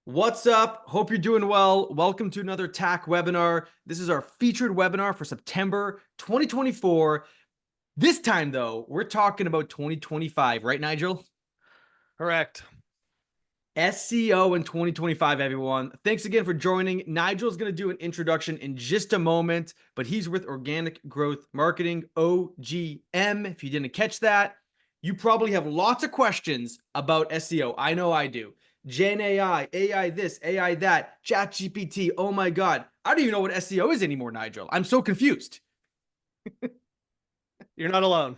What's up? Hope you're doing well. Welcome to another TAC webinar. This is our featured webinar for September 2024. This time, though, we're talking about 2025, right, Nigel? Correct. SEO in 2025, everyone. Thanks again for joining. Nigel's going to do an introduction in just a moment, but he's with Organic Growth Marketing, OGM. If you didn't catch that, you probably have lots of questions about SEO. I know I do. Gen AI, AI this, AI that, ChatGPT. Oh my God. I don't even know what SEO is anymore, Nigel. I'm so confused. You're not alone.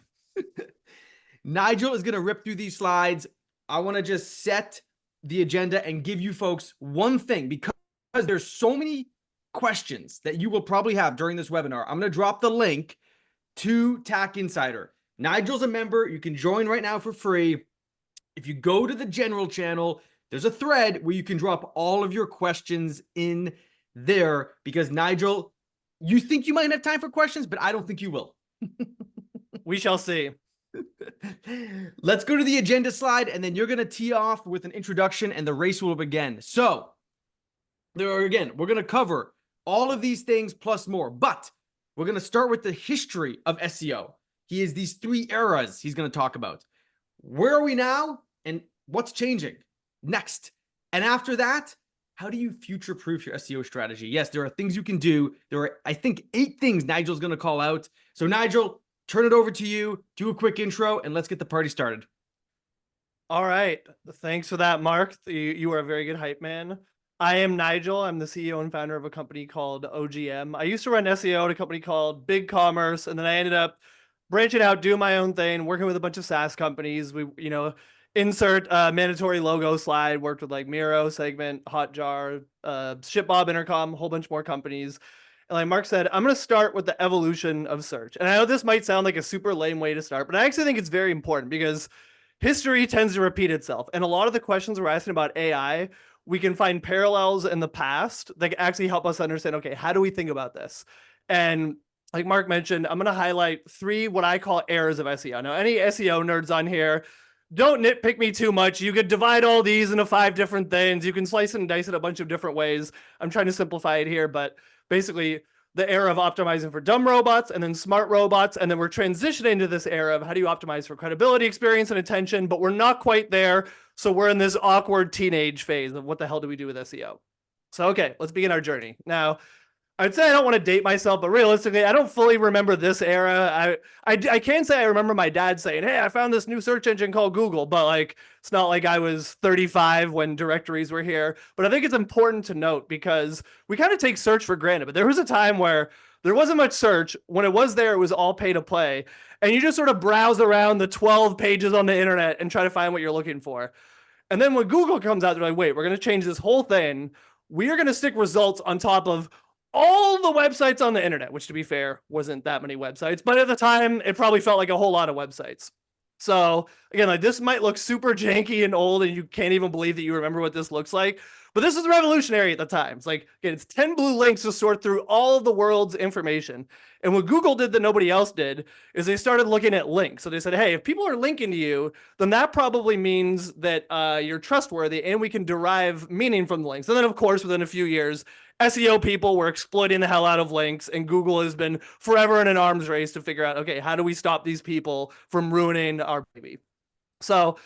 Nigel is going to rip through these slides. I want to just set the agenda and give you folks one thing, because there's so many questions that you will probably have during this webinar. I'm going to drop the link to TAC Insider. Nigel's a member. You can join right now for free. If you go to the general channel, there's a thread where you can drop all of your questions in there, because Nigel, you think you might have time for questions, but I don't think you will. We shall see. Let's go to the agenda slide, and then you're going to tee off with an introduction and the race will begin. So we're going to cover all of these things plus more, but we're going to start with the history of SEO. He has these three eras he's going to talk about. Where are we now and what's changing next? And after that, how do you future-proof your SEO strategy? Yes, there are things you can do. There are, I think, 8 things Nigel's going to call out. So Nigel, turn it over to you, do a quick intro, and let's get the party started. All right. Thanks for that, Mark. You are a very good hype man. I am Nigel. I'm the CEO and founder of a company called OGM. I used to run SEO at a company called Big Commerce, and then I ended up branching out, doing my own thing, working with a bunch of SaaS companies. We, insert mandatory logo slide, worked with like Miro, Segment, Hotjar, ShipBob, Intercom, a whole bunch more companies. And like Mark said, I'm going to start with the evolution of search. And I know this might sound like a super lame way to start, but I actually think it's very important because history tends to repeat itself. And a lot of the questions we're asking about AI, we can find parallels in the past that actually help us understand, okay, how do we think about this? And like Mark mentioned, I'm going to highlight 3 what I call eras of SEO. Now, any SEO nerds on here, don't nitpick me too much. You could divide all these into 5 different things. You can slice and dice it a bunch of different ways. I'm trying to simplify it here, but basically the era of optimizing for dumb robots and then smart robots. And then we're transitioning to this era of how do you optimize for credibility, experience, and attention, but we're not quite there. So we're in this awkward teenage phase of what the hell do we do with SEO? So, okay, let's begin our journey. Now, I'd say I don't want to date myself, but realistically, I don't fully remember this era. I can say I remember my dad saying, hey, I found this new search engine called Google, but like, it's not like I was 35 when directories were here. But I think it's important to note because we kind of take search for granted, but there was a time where there wasn't much search. When it was there, it was all pay to play. And you just sort of browse around the 12 pages on the internet and try to find what you're looking for. And then when Google comes out, they're like, wait, we're going to change this whole thing. We are going to stick results on top of all the websites on the internet, which to be fair, wasn't that many websites, but at the time it probably felt like a whole lot of websites. So again, like this might look super janky and old and you can't even believe that you remember what this looks like, but this was revolutionary at the time. It's like, again, it's 10 blue links to sort through all of the world's information. And what Google did that nobody else did is they started looking at links. So they said, hey, if people are linking to you, then that probably means that you're trustworthy and we can derive meaning from the links. And then of course, within a few years, SEO people were exploiting the hell out of links, and Google has been forever in an arms race to figure out, okay, how do we stop these people from ruining our baby? So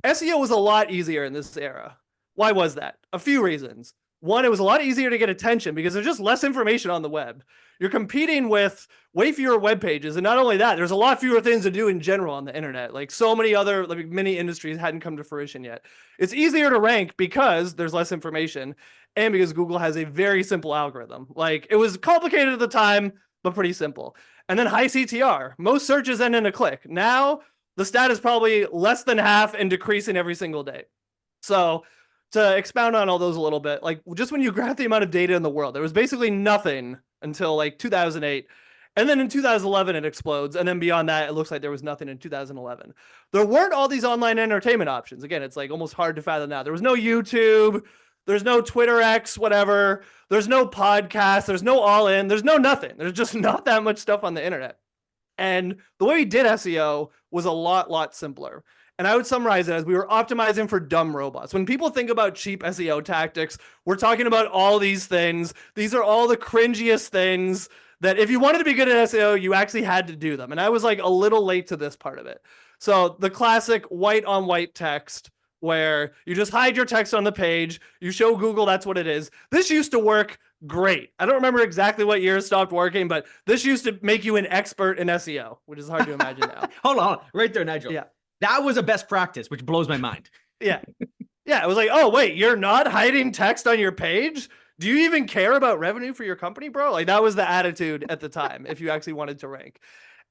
SEO was a lot easier in this era. Why was that? A few reasons. One, it was a lot easier to get attention because there's just less information on the web. You're competing with way fewer web pages. And not only that, there's a lot fewer things to do in general on the internet. Like so many other, like many industries hadn't come to fruition yet. It's easier to rank because there's less information and because Google has a very simple algorithm. Like it was complicated at the time, but pretty simple. And then high CTR. Most searches end in a click. Now the stat is probably less than half and decreasing every single day. So to expound on all those a little bit, like just when you graph the amount of data in the world, there was basically nothing until like 2008. And then in 2011, it explodes. And then beyond that, it looks like there was nothing in 2011. There weren't all these online entertainment options. Again, it's like almost hard to fathom now. There was no YouTube. There's no Twitter X, whatever. There's no podcast. There's no All In. There's no nothing. There's just not that much stuff on the internet. And the way we did SEO was a lot simpler. And I would summarize it as we were optimizing for dumb robots. When people think about cheap SEO tactics, we're talking about all these things. These are all the cringiest things that if you wanted to be good at SEO, you actually had to do them. And I was like a little late to this part of it. So the classic white on white text, where you just hide your text on the page, you show Google that's what it is. This used to work great. I don't remember exactly what year it stopped working, but this used to make you an expert in SEO, which is hard to imagine now. Hold on. Right there, Nigel. Yeah. That was a best practice, which blows my mind. Yeah. Yeah. It was like, oh, wait, you're not hiding text on your page? Do you even care about revenue for your company, bro? Like that was the attitude at the time, if you actually wanted to rank.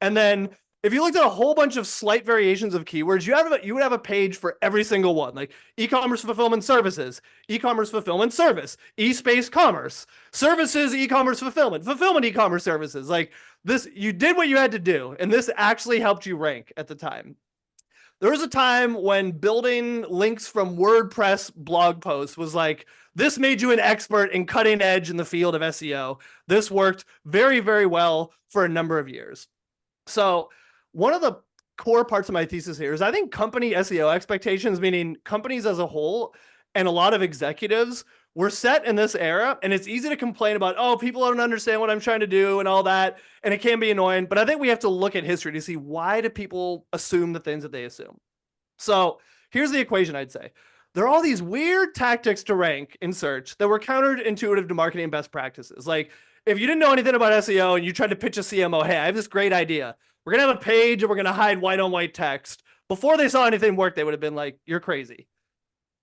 And then if you looked at a whole bunch of slight variations of keywords, you would have a page for every single one, like e-commerce fulfillment services, e-commerce fulfillment service, e-space commerce, services, e-commerce fulfillment, fulfillment e-commerce services. Like this, you did what you had to do, and this actually helped you rank at the time. There was a time when building links from WordPress blog posts was like, this made you an expert in cutting edge in the field of SEO. This worked very, very well for a number of years. So one of the core parts of my thesis here is I think company SEO expectations, meaning companies as a whole and a lot of executives, were set in this era. And it's easy to complain about, oh, people don't understand what I'm trying to do and all that. And it can be annoying. But I think we have to look at history to see, why do people assume the things that they assume? So here's the equation, I'd say. There are all these weird tactics to rank in search that were counterintuitive to marketing best practices. Like if you didn't know anything about SEO and you tried to pitch a CMO, hey, I have this great idea. We're going to have a page and we're going to hide white on white text. Before they saw anything work, they would have been like, you're crazy.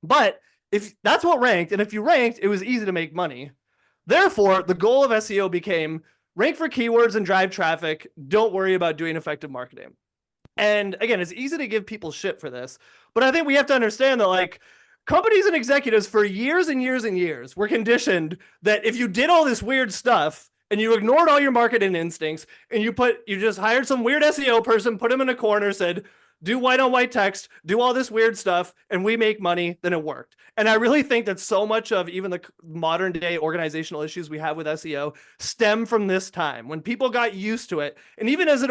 But if that's what ranked, and if you ranked, it was easy to make money. Therefore, the goal of SEO became rank for keywords and drive traffic. Don't worry about doing effective marketing. And again, it's easy to give people shit for this, but I think we have to understand that like companies and executives for years and years and years were conditioned that if you did all this weird stuff and you ignored all your marketing instincts and you just hired some weird SEO person, put him in a corner, said, do white on white text, do all this weird stuff, and we make money, then it worked. And I really think that so much of even the modern day organizational issues we have with SEO stem from this time when people got used to it. And even as it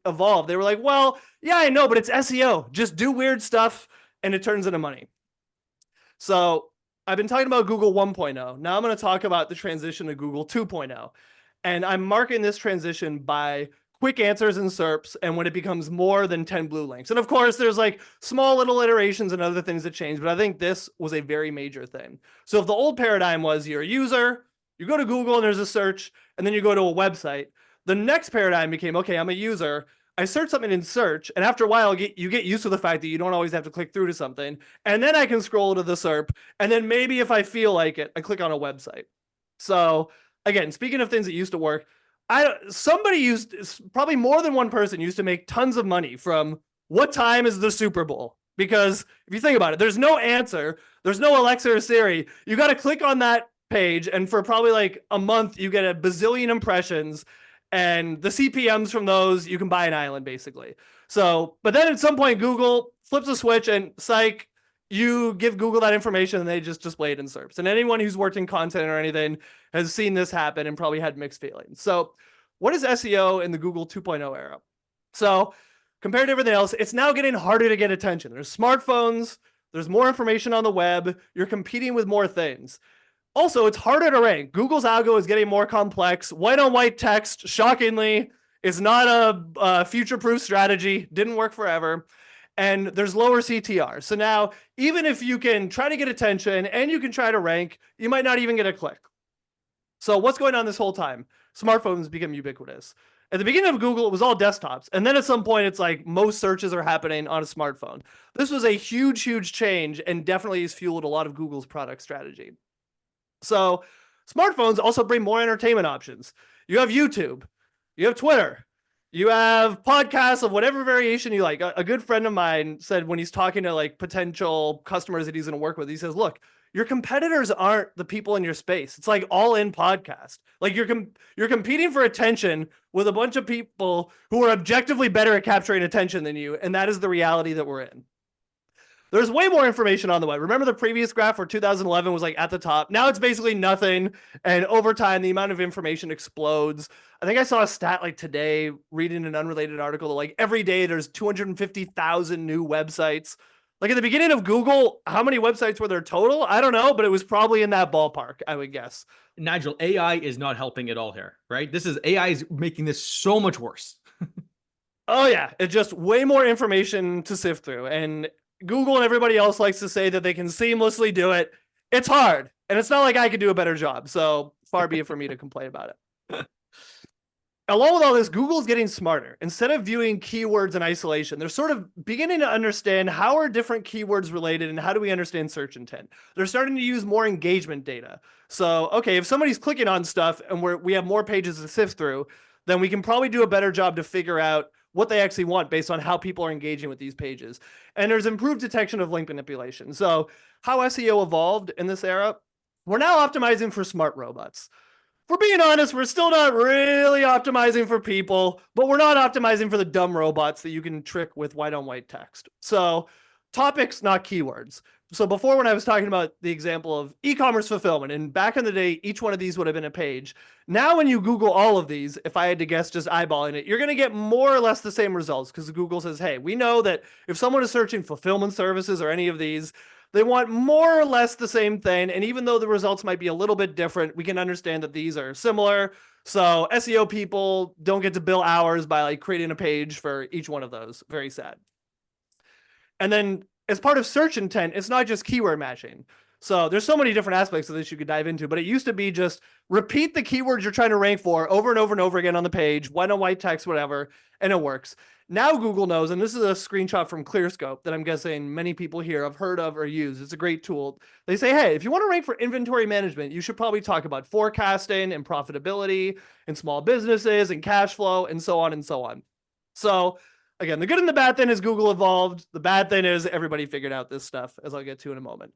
evolved, they were like, well, yeah, I know, but it's SEO. Just do weird stuff and it turns into money. So I've been talking about Google 1.0. Now I'm going to talk about the transition to Google 2.0. And I'm marking this transition by quick answers in SERPs and when it becomes more than 10 blue links. And of course, there's like small little iterations and other things that change, but I think this was a very major thing. So if the old paradigm was you're a user, you go to Google and there's a search, and then you go to a website, the next paradigm became, okay, I'm a user, I search something in search, and after a while, you get used to the fact that you don't always have to click through to something, and then I can scroll to the SERP, and then maybe if I feel like it, I click on a website. So again, speaking of things that used to work, probably more than one person used to make tons of money from what time is the Super Bowl? Because if you think about it, there's no answer. There's no Alexa or Siri. You got to click on that page. And for probably like a month, you get a bazillion impressions, and the CPMs from those, you can buy an island basically. So, but then at some point, Google flips a switch and psych, you give Google that information and they just display it in SERPs. And anyone who's worked in content or anything has seen this happen and probably had mixed feelings. So what is SEO in the Google 2.0 era? So compared to everything else, it's now getting harder to get attention. There's smartphones, there's more information on the web, you're competing with more things. Also, it's harder to rank. Google's algo is getting more complex. White on white text, shockingly, is not a future-proof strategy. Didn't work forever. And there's lower CTR. So now, even if you can try to get attention and you can try to rank, you might not even get a click. So what's going on this whole time? Smartphones become ubiquitous. At the beginning of Google, it was all desktops. And then at some point, it's like most searches are happening on a smartphone. This was a huge, huge change and definitely has fueled a lot of Google's product strategy. So smartphones also bring more entertainment options. You have YouTube, you have Twitter, you have podcasts of whatever variation you like. A good friend of mine said when he's talking to like potential customers that he's going to work with, he says, look, your competitors aren't the people in your space. It's like all in podcast. Like you're competing for attention with a bunch of people who are objectively better at capturing attention than you. And that is the reality that we're in. There's way more information on the web. Remember the previous graph where 2011 was like at the top? Now it's basically nothing. And over time, the amount of information explodes. I think I saw a stat like today, reading an unrelated article, that like every day there's 250,000 new websites. Like at the beginning of Google, how many websites were there total? I don't know, but it was probably in that ballpark, I would guess. Nigel, AI is not helping at all here, right? This is AI is making this so much worse. Oh yeah, it's just way more information to sift through. And Google and everybody else likes to say that they can seamlessly do it. It's hard. And it's not like I could do a better job. So far be it for me to complain about it. Along with all this, Google's getting smarter. Instead of viewing keywords in isolation, they're sort of beginning to understand how are different keywords related and how do we understand search intent. They're starting to use more engagement data. So, okay, if somebody's clicking on stuff and we have more pages to sift through, then we can probably do a better job to figure out what they actually want based on how people are engaging with these pages. And there's improved detection of link manipulation. So how SEO evolved in this era, we're now optimizing for smart robots. If we're being honest, we're still not really optimizing for people, but we're not optimizing for the dumb robots that you can trick with white on white text. So topics, not keywords. So before, when I was talking about the example of e-commerce fulfillment, and back in the day, each one of these would have been a page. Now, when you Google all of these, if I had to guess just eyeballing it, you're going to get more or less the same results because Google says, hey, we know that if someone is searching fulfillment services or any of these, they want more or less the same thing. And even though the results might be a little bit different, we can understand that these are similar. So SEO people don't get to bill hours by like creating a page for each one of those. Very sad. And then as part of search intent, it's not just keyword matching. So there's so many different aspects of this you could dive into, but it used to be just repeat the keywords you're trying to rank for over and over and over again on the page, white on white text, whatever, and it works. Now Google knows, and this is a screenshot from ClearScope that I'm guessing many people here have heard of or used. It's a great tool. They say, hey, if you want to rank for inventory management, you should probably talk about forecasting and profitability and small businesses and cash flow and so on and so on. So again, the good and the bad thing is Google evolved. The bad thing is everybody figured out this stuff, as I'll get to in a moment.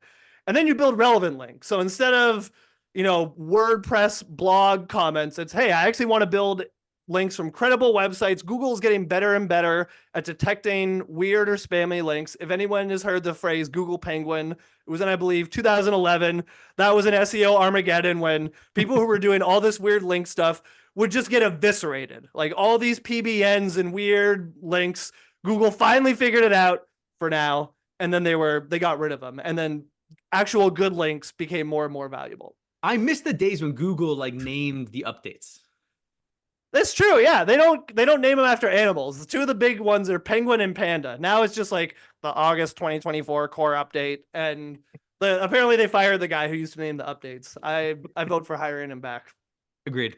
And then you build relevant links. So instead of, WordPress blog comments, it's, hey, I actually want to build links from credible websites. Google is getting better and better at detecting weird or spammy links. If anyone has heard the phrase Google Penguin, it was in, I believe, 2011. That was an SEO Armageddon when people who were doing all this weird link stuff would just get eviscerated. Like all these PBNs and weird links, Google finally figured it out for now. And then they got rid of them. And then actual good links became more and more valuable. I miss the days when Google named the updates. That's true. Yeah. They don't name them after animals. The two of the big ones are penguin and panda. Now it's just like the August 2024 core update. And apparently they fired the guy who used to name the updates. I vote for hiring him back. Agreed.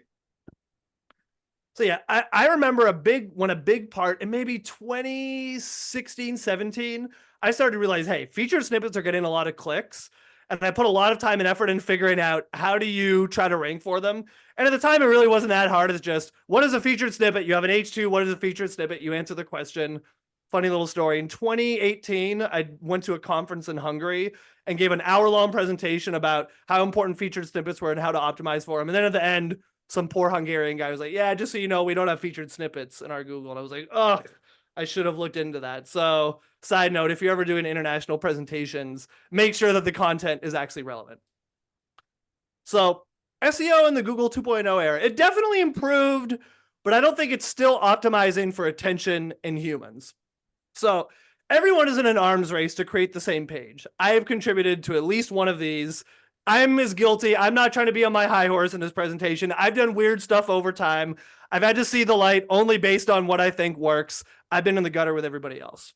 So yeah, I remember a big part in maybe 2016, 17, I started to realize, hey, featured snippets are getting a lot of clicks. And I put a lot of time and effort in figuring out how do you try to rank for them. And at the time, it really wasn't that hard. It's just, what is a featured snippet? You have an H2. What is a featured snippet? You answer the question. Funny little story. In 2018, I went to a conference in Hungary and gave an hour-long presentation about how important featured snippets were and how to optimize for them. And then at the end, some poor Hungarian guy was like, yeah, just so you know, we don't have featured snippets in our Google. And I was like, oh, I should have looked into that. So side note, if you're ever doing international presentations, make sure that the content is actually relevant. So SEO in the Google 2.0 era, it definitely improved, but I don't think it's still optimizing for attention in humans. So everyone is in an arms race to create the same page. I have contributed to at least one of these. I'm as guilty. I'm not trying to be on my high horse in this presentation. I've done weird stuff over time. I've had to see the light only based on what I think works. I've been in the gutter with everybody else.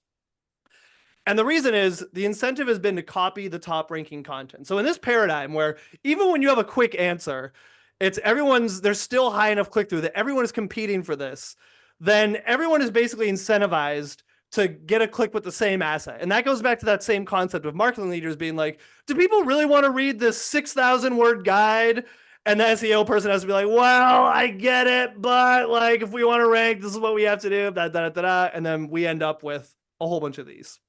And the reason is the incentive has been to copy the top ranking content. So in this paradigm where even when you have a quick answer, there's still high enough click through that everyone is competing for this, then everyone is basically incentivized to get a click with the same asset. And that goes back to that same concept of marketing leaders being like, do people really want to read this 6,000 word guide? And the SEO person has to be like, well, I get it, but like, if we want to rank, this is what we have to do, and then we end up with a whole bunch of these.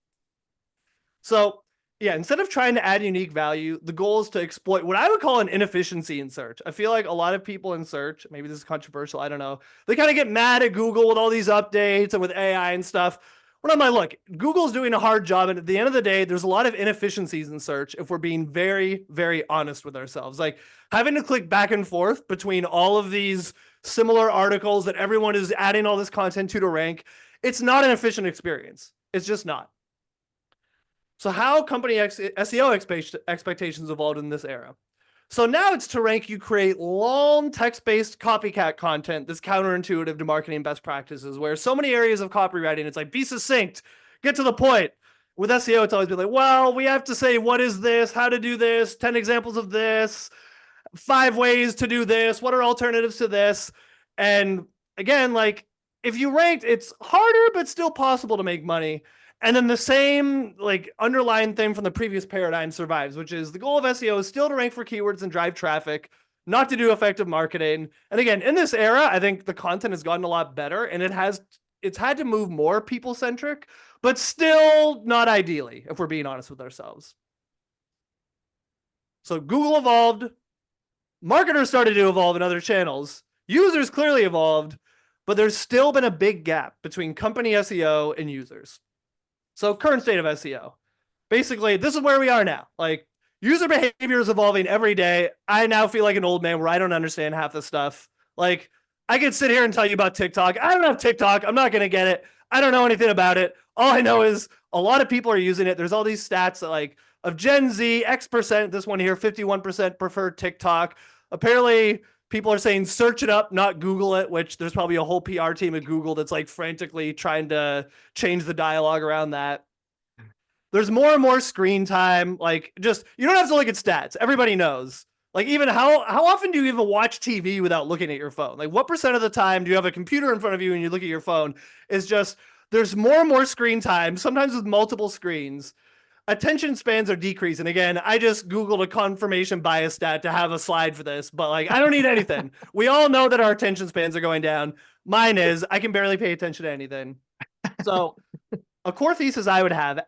So yeah, instead of trying to add unique value, the goal is to exploit what I would call an inefficiency in search. I feel like a lot of people in search, maybe this is controversial, I don't know, they kind of get mad at Google with all these updates and with AI and stuff. When I'm like, look, Google's doing a hard job. And at the end of the day, there's a lot of inefficiencies in search if we're being very, very honest with ourselves. Like having to click back and forth between all of these similar articles that everyone is adding all this content to rank, it's not an efficient experience. It's just not. So how company SEO expectations evolved in this era. So now it's to rank, you create long text-based copycat content that's counterintuitive to marketing best practices, where so many areas of copywriting, it's like, be succinct, get to the point. With SEO, it's always been like, well, we have to say, what is this, how to do this, 10 examples of this, 5 ways to do this, what are alternatives to this? And again, like, if you ranked, it's harder, but still possible to make money. And then the same like underlying thing from the previous paradigm survives, which is the goal of SEO is still to rank for keywords and drive traffic, not to do effective marketing. And again, in this era, I think the content has gotten a lot better and it's had to move more people-centric, but still not ideally, if we're being honest with ourselves. So Google evolved, marketers started to evolve in other channels, users clearly evolved, but there's still been a big gap between company SEO and users. So current state of SEO. Basically, this is where we are now. Like user behavior is evolving every day. I now feel like an old man where I don't understand half the stuff. Like I could sit here and tell you about TikTok. I don't have TikTok. I'm not going to get it. I don't know anything about it. All I know is a lot of people are using it. There's all these stats that like of Gen Z, X%, this one here, 51% prefer TikTok. Apparently people are saying search it up, not Google it, which there's probably a whole PR team at Google that's like frantically trying to change the dialogue around that. There's more and more screen time. Like just, you don't have to look at stats. Everybody knows. Like even how often do you even watch TV without looking at your phone? Like what percent of the time do you have a computer in front of you and you look at your phone? It's just, there's more and more screen time, sometimes with multiple screens. Attention spans are decreasing. Again, I just Googled a confirmation bias stat to have a slide for this, but like, I don't need anything. We all know that our attention spans are going down. Mine is, I can barely pay attention to anything. So a core thesis I would have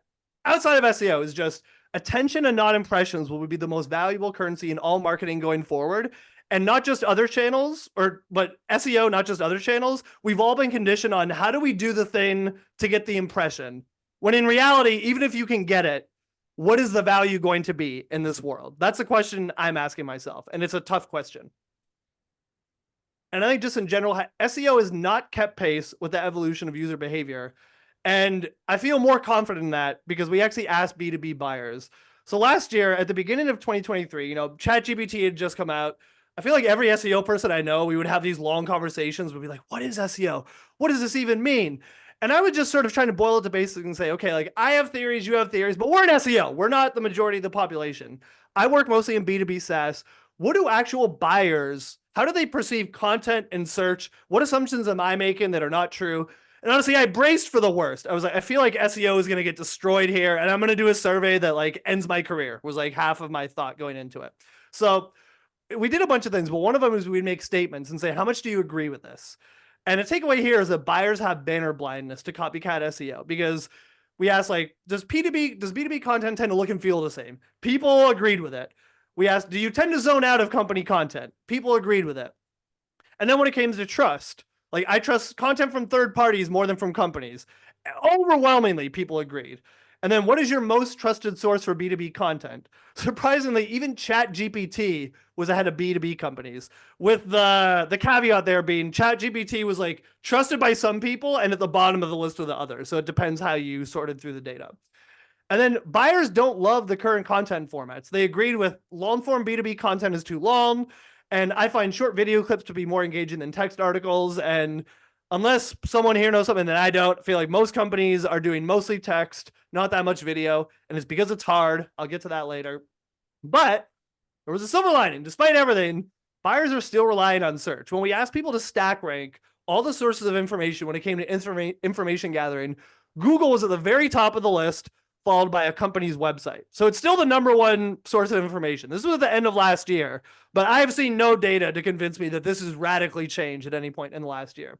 outside of SEO is just attention and not impressions will be the most valuable currency in all marketing going forward. And not just other channels, but SEO, not just other channels. We've all been conditioned on how do we do the thing to get the impression? When in reality, even if you can get it, what is the value going to be in this world? That's the question I'm asking myself. And it's a tough question. And I think just in general, SEO has not kept pace with the evolution of user behavior. And I feel more confident in that because we actually asked B2B buyers. So last year, at the beginning of 2023, ChatGPT had just come out. I feel like every SEO person I know, we would have these long conversations. We'd be like, what is SEO? What does this even mean? And I would just sort of try to boil it to basics and say, okay, like I have theories, you have theories, but we're in SEO. We're not the majority of the population. I work mostly in B2B SaaS. What do actual buyers, how do they perceive content and search? What assumptions am I making that are not true? And honestly, I braced for the worst. I was like, I feel like SEO is going to get destroyed here. And I'm going to do a survey that like ends my career, was like half of my thought going into it. So we did a bunch of things, but one of them is we'd make statements and say, how much do you agree with this? And a takeaway here is that buyers have banner blindness to copycat SEO because we asked like, does B2B content tend to look and feel the same? People agreed with it. We asked, do you tend to zone out of company content? People agreed with it. And then when it came to trust, like I trust content from third parties more than from companies. Overwhelmingly, people agreed. And then what is your most trusted source for B2B content? Surprisingly, even ChatGPT was ahead of B2B companies, with the caveat there being ChatGPT was like trusted by some people and at the bottom of the list of the others. So it depends how you sorted through the data. And then buyers don't love the current content formats. They agreed with long form B2B content is too long. And I find short video clips to be more engaging than text articles. And unless someone here knows something that I don't, I feel like most companies are doing mostly text, not that much video. And it's because it's hard. I'll get to that later. But there was a silver lining. Despite everything, buyers are still relying on search. When we asked people to stack rank all the sources of information when it came to information gathering, Google was at the very top of the list, followed by a company's website. So it's still the number one source of information. This was at the end of last year, but I have seen no data to convince me that this has radically changed at any point in the last year.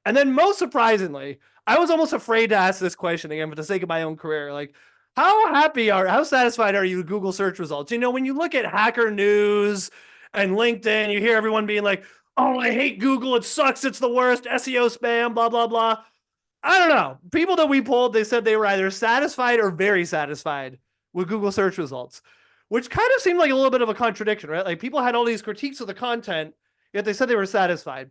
And then most surprisingly, I was almost afraid to ask this question again for the sake of my own career. Like, how satisfied are you with Google search results? When you look at Hacker News and LinkedIn, you hear everyone being like, oh, I hate Google. It sucks. It's the worst. SEO spam, blah, blah, blah. I don't know. People that we polled, they said they were either satisfied or very satisfied with Google search results, which kind of seemed like a little bit of a contradiction, right? Like people had all these critiques of the content, yet they said they were satisfied.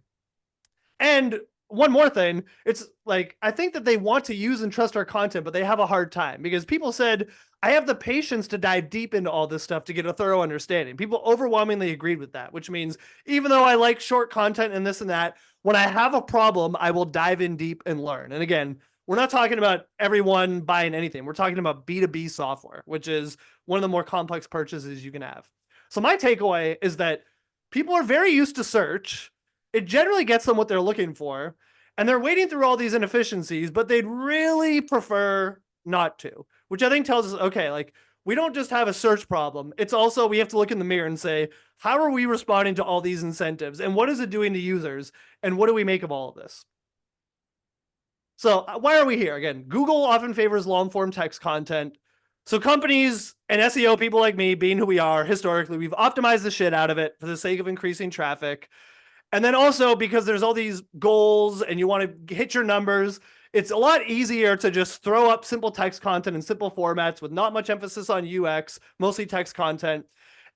And one more thing, it's like, I think that they want to use and trust our content, but they have a hard time because people said, I have the patience to dive deep into all this stuff to get a thorough understanding. People overwhelmingly agreed with that, which means even though I like short content and this and that, when I have a problem, I will dive in deep and learn. And again, we're not talking about everyone buying anything. We're talking about B2B software, which is one of the more complex purchases you can have. So my takeaway is that people are very used to search. It generally gets them what they're looking for, and they're wading through all these inefficiencies, but they'd really prefer not to, which I think tells us, okay, like we don't just have a search problem. It's also, we have to look in the mirror and say, how are we responding to all these incentives? And what is it doing to users? And what do we make of all of this? So why are we here? Again, Google often favors long form text content. So companies and SEO people like me, being who we are historically, we've optimized the shit out of it for the sake of increasing traffic. And then also because there's all these goals and you want to hit your numbers, it's a lot easier to just throw up simple text content in simple formats with not much emphasis on UX, mostly text content.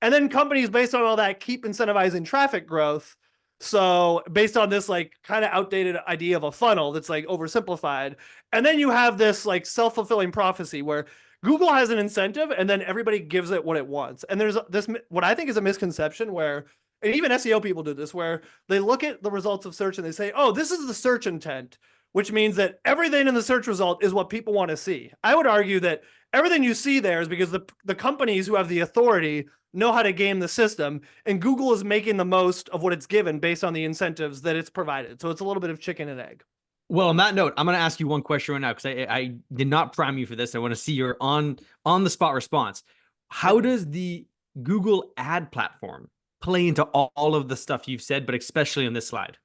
And then companies, based on all that, keep incentivizing traffic growth. So based on this like kind of outdated idea of a funnel that's like oversimplified. And then you have this like self-fulfilling prophecy where Google has an incentive and then everybody gives it what it wants. And there's this, what I think is a misconception where, and even SEO people do this, where they look at the results of search and they say, oh, this is the search intent, which means that everything in the search result is what people want to see. I would argue that everything you see there is because the companies who have the authority know how to game the system, and Google is making the most of what it's given based on the incentives that it's provided. So it's a little bit of chicken and egg. Well, on that note, I'm going to ask you one question right now because I did not prime you for this. I want to see your on the spot response. How does the Google ad platform play into all of the stuff you've said, but especially on this slide?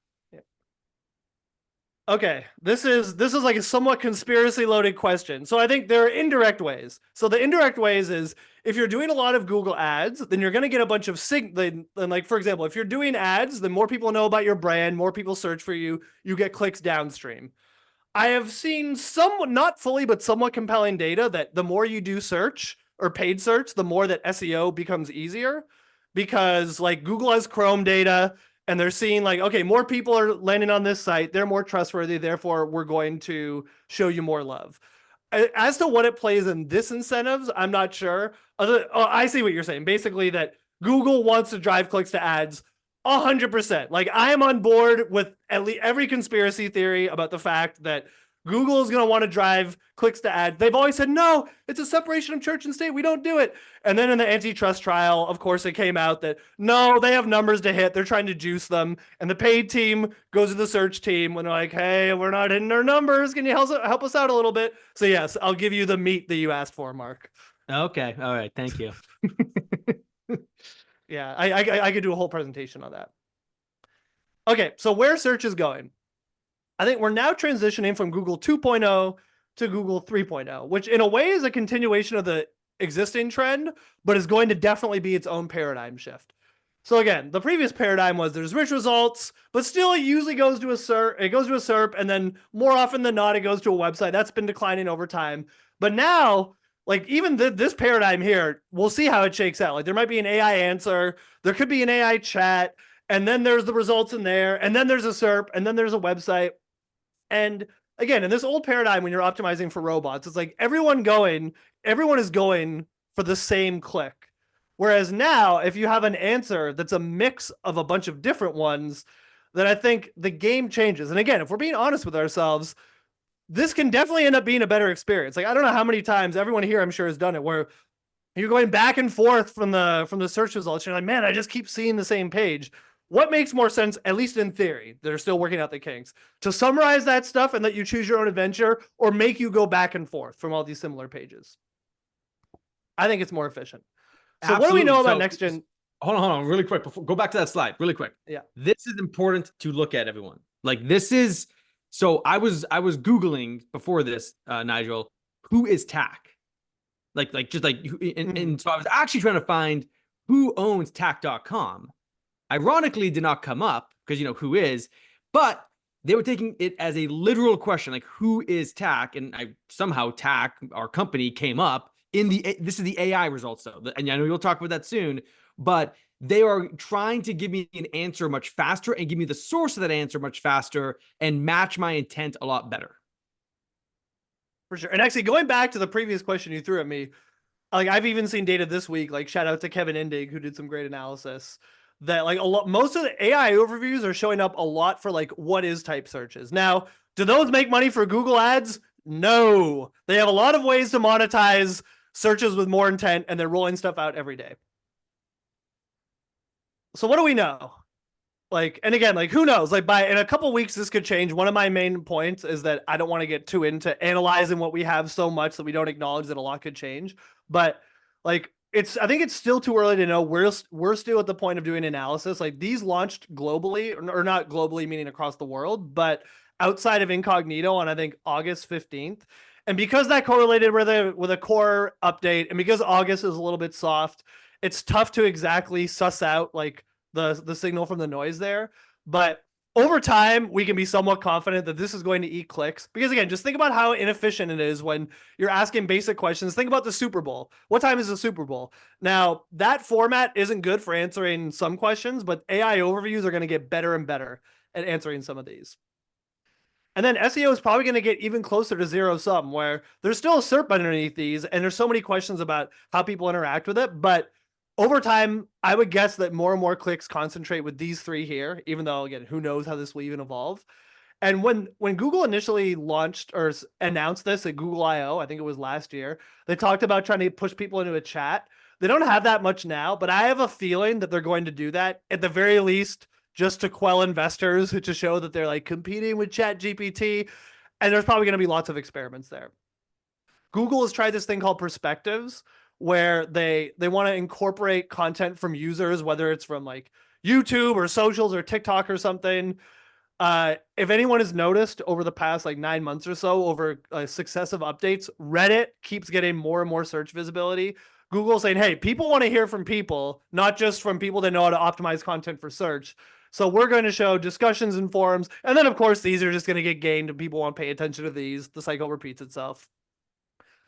Okay, this is like a somewhat conspiracy loaded question. So I think there are indirect ways. So the indirect ways is if you're doing a lot of Google ads, then you're going to get a bunch of then like, for example, if you're doing ads, then more people know about your brand, more people search for you, you get clicks downstream. I have seen somewhat, not fully, but somewhat compelling data that the more you do search or paid search, the more that SEO becomes easier because like Google has Chrome data and they're seeing like, okay, more people are landing on this site. They're more trustworthy. Therefore, we're going to show you more love. As to what it plays in this incentives, I'm not sure. I see what you're saying. Basically that Google wants to drive clicks to ads 100%. Like I am on board with at least every conspiracy theory about the fact that Google is going to want to drive clicks to ads. They've always said, no, it's a separation of church and state. We don't do it. And then in the antitrust trial, of course, it came out that no, they have numbers to hit. They're trying to juice them. And the paid team goes to the search team when they're like, hey, we're not hitting our numbers. Can you help us out a little bit? So yes, I'll give you the meat that you asked for, Mark. Okay. All right. Thank you. Yeah, I could do a whole presentation on that. Okay, so where search is going. I think we're now transitioning from Google 2.0 to Google 3.0, which in a way is a continuation of the existing trend, but is going to definitely be its own paradigm shift. So again, the previous paradigm was there's rich results, but still it usually goes to a SERP, and then more often than not, it goes to a website. That's been declining over time. But now, like even this paradigm here, we'll see how it shakes out. Like there might be an AI answer, there could be an AI chat, and then there's the results in there, and then there's a SERP, and then there's a website. And again, in this old paradigm, when you're optimizing for robots, it's like everyone is going for the same click. Whereas now, if you have an answer that's a mix of a bunch of different ones, then I think the game changes. And again, if we're being honest with ourselves, this can definitely end up being a better experience. Like I don't know how many times everyone here, I'm sure, has done it, where you're going back and forth from the search results. You're like, man, I just keep seeing the same page. What makes more sense, at least in theory, they're still working out the kinks, to summarize that stuff and let you choose your own adventure, or make you go back and forth from all these similar pages? I think it's more efficient. So Absolutely. What do we know about next gen? Hold on, really quick. Go back to that slide, really quick. Yeah, this is important to look at, everyone. Like this is. So I was Googling before this, Nigel, who is TAC? And so I was actually trying to find who owns TAC.com. Ironically, did not come up because you know who is, but they were taking it as a literal question, like who is TAC? And somehow TAC, our company, came up in this is the AI results though. And I know you'll talk about that soon, but they are trying to give me an answer much faster and give me the source of that answer much faster and match my intent a lot better. For sure. And actually, going back to the previous question you threw at me, like I've even seen data this week, like shout out to Kevin Indig, who did some great analysis, that like most of the AI overviews are showing up a lot for like what is type searches. Now, do those make money for Google ads? No. They have a lot of ways to monetize searches with more intent, and they're rolling stuff out every day. So what do we know? Like, and again, like who knows? Like in a couple weeks, this could change. One of my main points is that I don't want to get too into analyzing what we have so much that we don't acknowledge that a lot could change. But like I think it's still too early to know. We're still at the point of doing analysis. Like these launched globally, or not globally, meaning across the world, but outside of incognito on I think August 15th. And because that correlated with a core update, and because August is a little bit soft, it's tough to exactly suss out like the signal from the noise there. But over time, we can be somewhat confident that this is going to eat clicks. Because again, just think about how inefficient it is when you're asking basic questions. Think about the Super Bowl. What time is the Super Bowl? Now, that format isn't good for answering some questions, but AI overviews are going to get better and better at answering some of these. And then SEO is probably going to get even closer to zero sum, where there's still a SERP underneath these, and there's so many questions about how people interact with it. But over time, I would guess that more and more clicks concentrate with these three here, even though, again, who knows how this will even evolve. And when Google initially launched or announced this at Google I/O, I think it was last year, they talked about trying to push people into a chat. They don't have that much now, but I have a feeling that they're going to do that at the very least, just to quell investors, to show that they're like competing with ChatGPT. And there's probably going to be lots of experiments there. Google has tried this thing called perspectives, where they want to incorporate content from users, whether it's from like YouTube or socials or TikTok or something. If anyone has noticed over the past like 9 months or so, over successive updates, Reddit keeps getting more and more search visibility. Google saying, hey, people want to hear from people, not just from people that know how to optimize content for search. So we're going to show discussions in forums. And then, of course, these are just going to get gained and people want to pay attention to these. The cycle repeats itself.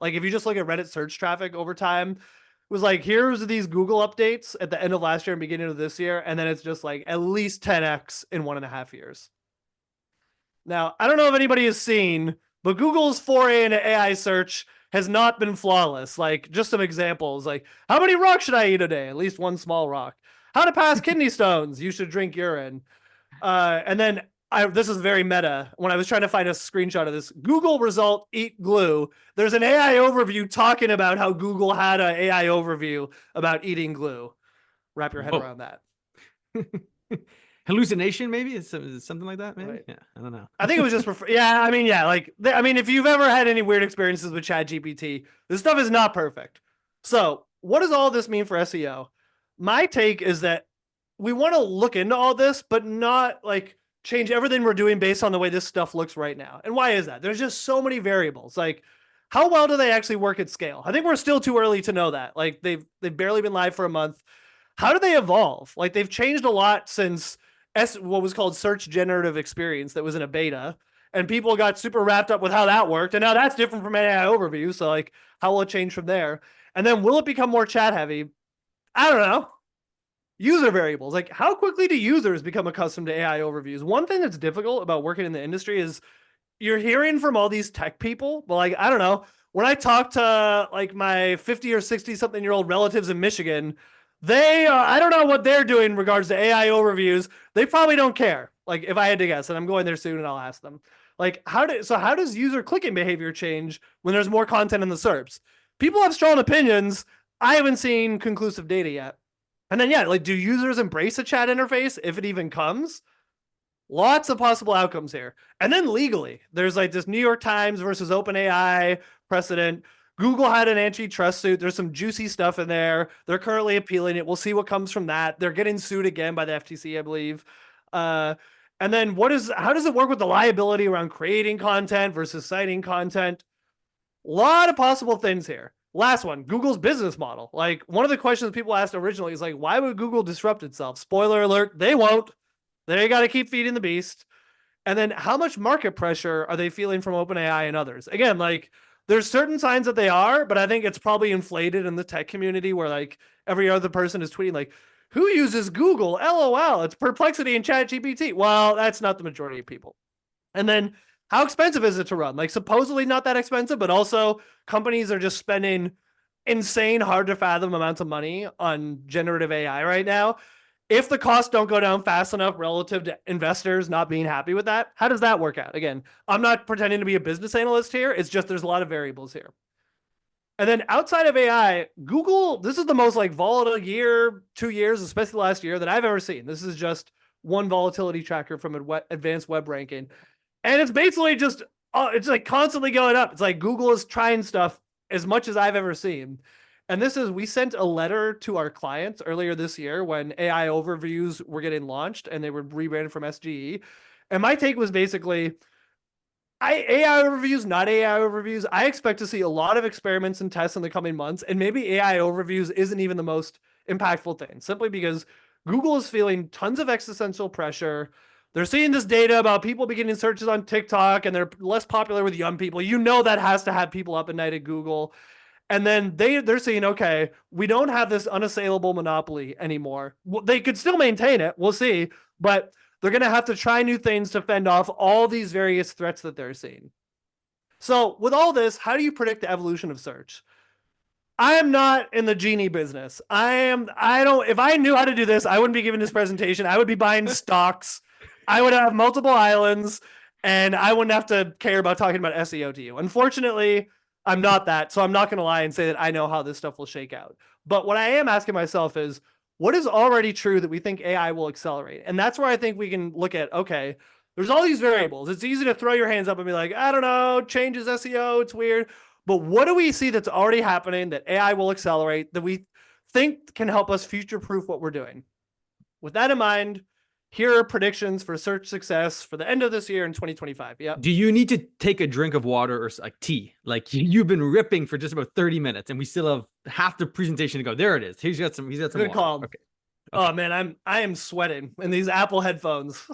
Like if you just look at Reddit search traffic over time, it was like, here's these Google updates at the end of last year and beginning of this year. And then it's just like at least 10x in 1.5 years. Now, I don't know if anybody has seen, but Google's foray into AI search has not been flawless. Like just some examples, like how many rocks should I eat a day? At least one small rock. How to pass kidney stones? You should drink urine. And then this is very meta. When I was trying to find a screenshot of this, Google result, eat glue. There's an AI overview talking about how Google had an AI overview about eating glue. Wrap your head around that. Hallucination, maybe? Is something like that, maybe? Right. Yeah, I don't know. I think it was just for, yeah, I mean, yeah, like, I mean, if you've ever had any weird experiences with ChatGPT, this stuff is not perfect. So what does all this mean for SEO? My take is that we want to look into all this, but not like change everything we're doing based on the way this stuff looks right now. And why is that? There's just so many variables. Like, how well do they actually work at scale? I think we're still too early to know that. Like, they've barely been live for a month. How do they evolve? Like, they've changed a lot since what was called search generative experience that was in a beta, and people got super wrapped up with how that worked. And now that's different from AI overview. So like, how will it change from there? And then will it become more chat heavy? I don't know. User variables. Like, how quickly do users become accustomed to AI overviews? One thing that's difficult about working in the industry is you're hearing from all these tech people, but like, I don't know, when I talk to like my 50 or 60 something year old relatives in Michigan, they, I don't know what they're doing in regards to AI overviews. They probably don't care. Like, if I had to guess, and I'm going there soon and I'll ask them, like, how does user clicking behavior change when there's more content in the SERPs? People have strong opinions. I haven't seen conclusive data yet. And then, yeah, like, do users embrace a chat interface if it even comes? Lots of possible outcomes here. And then legally, there's like this New York Times versus OpenAI precedent. Google had an antitrust suit. There's some juicy stuff in there. They're currently appealing it. We'll see what comes from that. They're getting sued again by the FTC, I believe. And then how does it work with the liability around creating content versus citing content? A lot of possible things here. Last one, Google's business model. Like, one of the questions people asked originally is like, why would Google disrupt itself? Spoiler alert, they won't. They got to keep feeding the beast. And then how much market pressure are they feeling from OpenAI and others? Again, like there's certain signs that they are, but I think it's probably inflated in the tech community where like every other person is tweeting like, who uses Google? LOL, it's Perplexity and ChatGPT. Well, that's not the majority of people. And then how expensive is it to run? Like supposedly not that expensive, but also companies are just spending insane, hard to fathom amounts of money on generative AI right now. If the costs don't go down fast enough relative to investors not being happy with that, how does that work out? Again, I'm not pretending to be a business analyst here. It's just there's a lot of variables here. And then outside of AI, Google, this is the most like volatile year, 2 years, especially last year that I've ever seen. This is just one volatility tracker from advanced web ranking. And it's basically just, it's like constantly going up. It's like Google is trying stuff as much as I've ever seen. And this is, we sent a letter to our clients earlier this year when AI overviews were getting launched and they were rebranded from SGE. And my take was basically, AI overviews, not AI overviews. I expect to see a lot of experiments and tests in the coming months. And maybe AI overviews isn't even the most impactful thing, simply because Google is feeling tons of existential pressure. They're seeing this data about people beginning searches on TikTok and they're less popular with young people. You know that has to have people up at night at Google. And then they're saying, okay, we don't have this unassailable monopoly anymore. They could still maintain it. We'll see. But they're going to have to try new things to fend off all these various threats that they're seeing. So with all this, how do you predict the evolution of search? I am not in the genie business. If I knew how to do this, I wouldn't be giving this presentation. I would be buying stocks. I would have multiple islands and I wouldn't have to care about talking about SEO to you. Unfortunately, I'm not that. So I'm not going to lie and say that I know how this stuff will shake out. But what I am asking myself is, what is already true that we think AI will accelerate? And that's where I think we can look at, okay, there's all these variables. It's easy to throw your hands up and be like, I don't know, changes SEO, it's weird. But what do we see that's already happening that AI will accelerate that we think can help us future-proof what we're doing? With that in mind, here are predictions for search success for the end of this year in 2025. Yeah. Do you need to take a drink of water or like tea? Like you've been ripping for just about 30 minutes and we still have half the presentation to go. There it is. He's got some Good water. call. Okay. Oh man, I am sweating in these Apple headphones.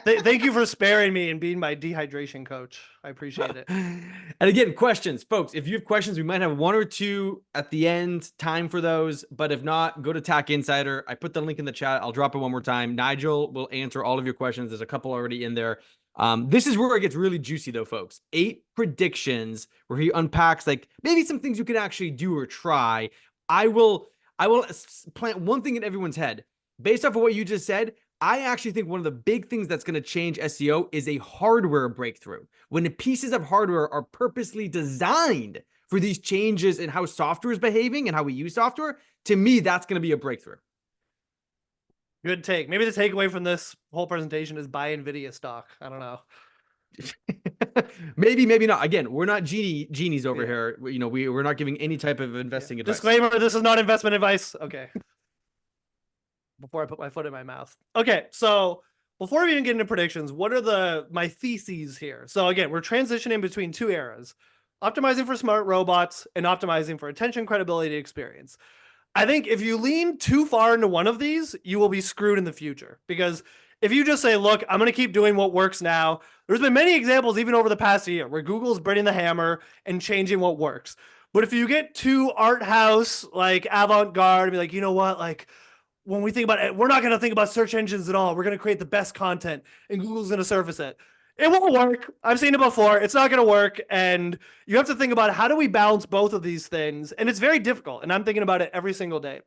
Thank you for sparing me and being my dehydration coach. I appreciate it. And again, questions, folks. If you have questions, we might have one or two at the end, time for those. But if not, go to Tack Insider. I put the link in the chat. I'll drop it one more time. Nigel will answer all of your questions. There's a couple already in there. This is where it gets really juicy though, folks. 8 predictions where he unpacks like maybe some things you can actually do or try. I will plant one thing in everyone's head. Based off of what you just said, I actually think one of the big things that's going to change SEO is a hardware breakthrough. When the pieces of hardware are purposely designed for these changes in how software is behaving and how we use software, to me, that's going to be a breakthrough. Good take. Maybe the takeaway from this whole presentation is buy NVIDIA stock. I don't know. maybe not. Again, we're not genies over here. You know, we're not giving any type of investing advice. Disclaimer, this is not investment advice. Okay. Before I put my foot in my mouth. Okay, so before we even get into predictions, what are my theses here? So again, we're transitioning between 2 eras, optimizing for smart robots and optimizing for attention, credibility, experience. I think if you lean too far into one of these, you will be screwed in the future. Because if you just say, look, I'm going to keep doing what works now, there's been many examples even over the past year where Google's bringing the hammer and changing what works. But if you get too art house, like avant-garde, and be like, you know what, like, when we think about it, we're not going to think about search engines at all. We're going to create the best content and Google's going to surface it. It won't work. I've seen it before. It's not going to work. And you have to think about how do we balance both of these things? And it's very difficult. And I'm thinking about it every single day.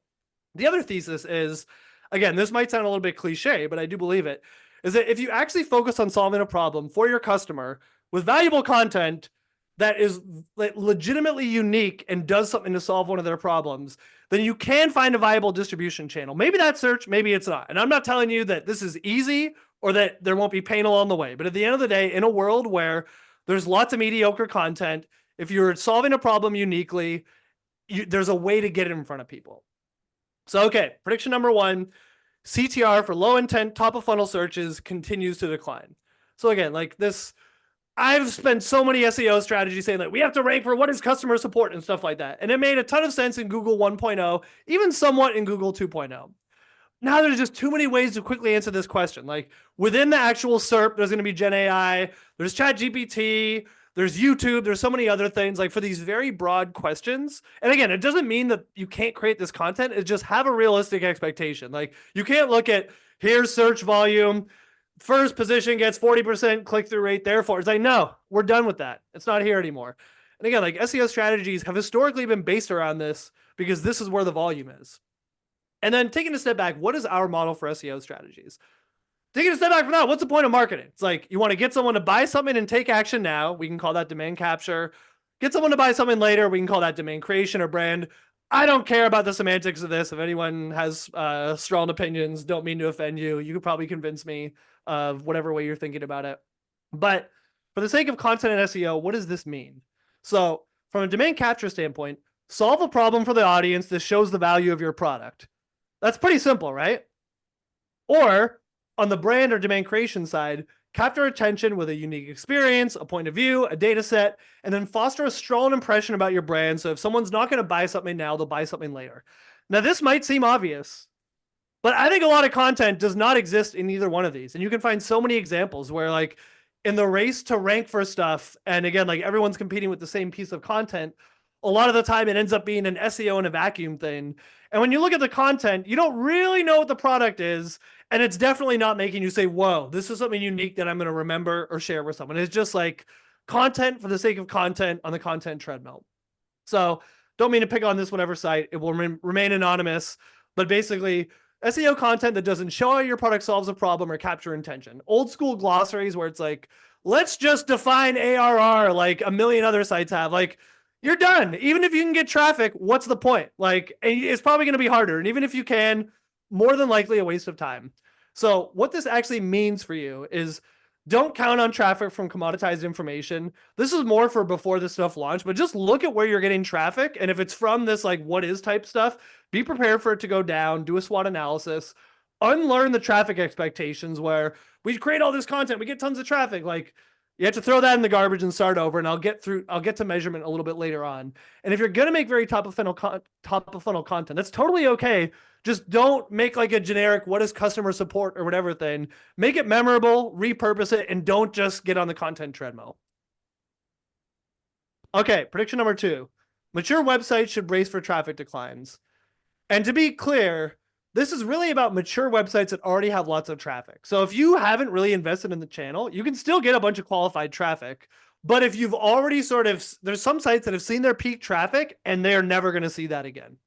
The other thesis is, again, this might sound a little bit cliche, but I do believe it, is that if you actually focus on solving a problem for your customer with valuable content that is legitimately unique and does something to solve one of their problems, then you can find a viable distribution channel. Maybe that's search, maybe it's not. And I'm not telling you that this is easy or that there won't be pain along the way. But at the end of the day, in a world where there's lots of mediocre content, if you're solving a problem uniquely, there's a way to get it in front of people. So, okay, prediction number 1, CTR for low intent top of funnel searches continues to decline. So again, like this, I've spent so many SEO strategies saying that we have to rank for what is customer support and stuff like that. And it made a ton of sense in Google 1.0, even somewhat in Google 2.0. now there's just too many ways to quickly answer this question. Like within the actual SERP, there's going to be Gen AI, there's ChatGPT, there's YouTube, there's so many other things like for these very broad questions. And again, it doesn't mean that you can't create this content. It just have a realistic expectation. Like you can't look at here's search volume, first position gets 40% click-through rate. Therefore, it's like, no, we're done with that. It's not here anymore. And again, like SEO strategies have historically been based around this because this is where the volume is. And then taking a step back, what is our model for SEO strategies? Taking a step back from that, what's the point of marketing? It's like you want to get someone to buy something and take action now. We can call that demand capture. Get someone to buy something later. We can call that demand creation or brand. I don't care about the semantics of this. If anyone has strong opinions, don't mean to offend you. You could probably convince me of whatever way you're thinking about it. But for the sake of content and SEO, what does this mean? So from a demand capture standpoint, solve a problem for the audience that shows the value of your product. That's pretty simple, right? Or on the brand or demand creation side, capture attention with a unique experience, a point of view, a data set, and then foster a strong impression about your brand. So if someone's not going to buy something now, they'll buy something later. Now, this might seem obvious, but I think a lot of content does not exist in either one of these. And you can find so many examples where like in the race to rank for stuff, and again, like everyone's competing with the same piece of content, a lot of the time it ends up being an SEO in a vacuum thing. And when you look at the content, you don't really know what the product is. And it's definitely not making you say, whoa, this is something unique that I'm going to remember or share with someone. It's just like content for the sake of content on the content treadmill. So don't mean to pick on this whatever site. It will remain anonymous. But basically, SEO content that doesn't show how your product solves a problem or capture intention. Old school glossaries where it's like, let's just define ARR like a million other sites have. Like, you're done. Even if you can get traffic, what's the point? Like, it's probably going to be harder. And even if you can, more than likely a waste of time. So what this actually means for you is don't count on traffic from commoditized information. This is more for before this stuff launched, but just look at where you're getting traffic. And if it's from this like what is type stuff, be prepared for it to go down, do a SWOT analysis, unlearn the traffic expectations where we create all this content, we get tons of traffic. Like, you have to throw that in the garbage and start over, and I'll get to measurement a little bit later on. And if you're going to make very top of funnel content, that's totally okay. Just don't make like a generic, what is customer support or whatever thing. Make it memorable, repurpose it, and don't just get on the content treadmill. Okay, prediction number 2. Mature websites should brace for traffic declines. And to be clear, this is really about mature websites that already have lots of traffic. So if you haven't really invested in the channel, you can still get a bunch of qualified traffic. But if you've already there's some sites that have seen their peak traffic and they're never going to see that again.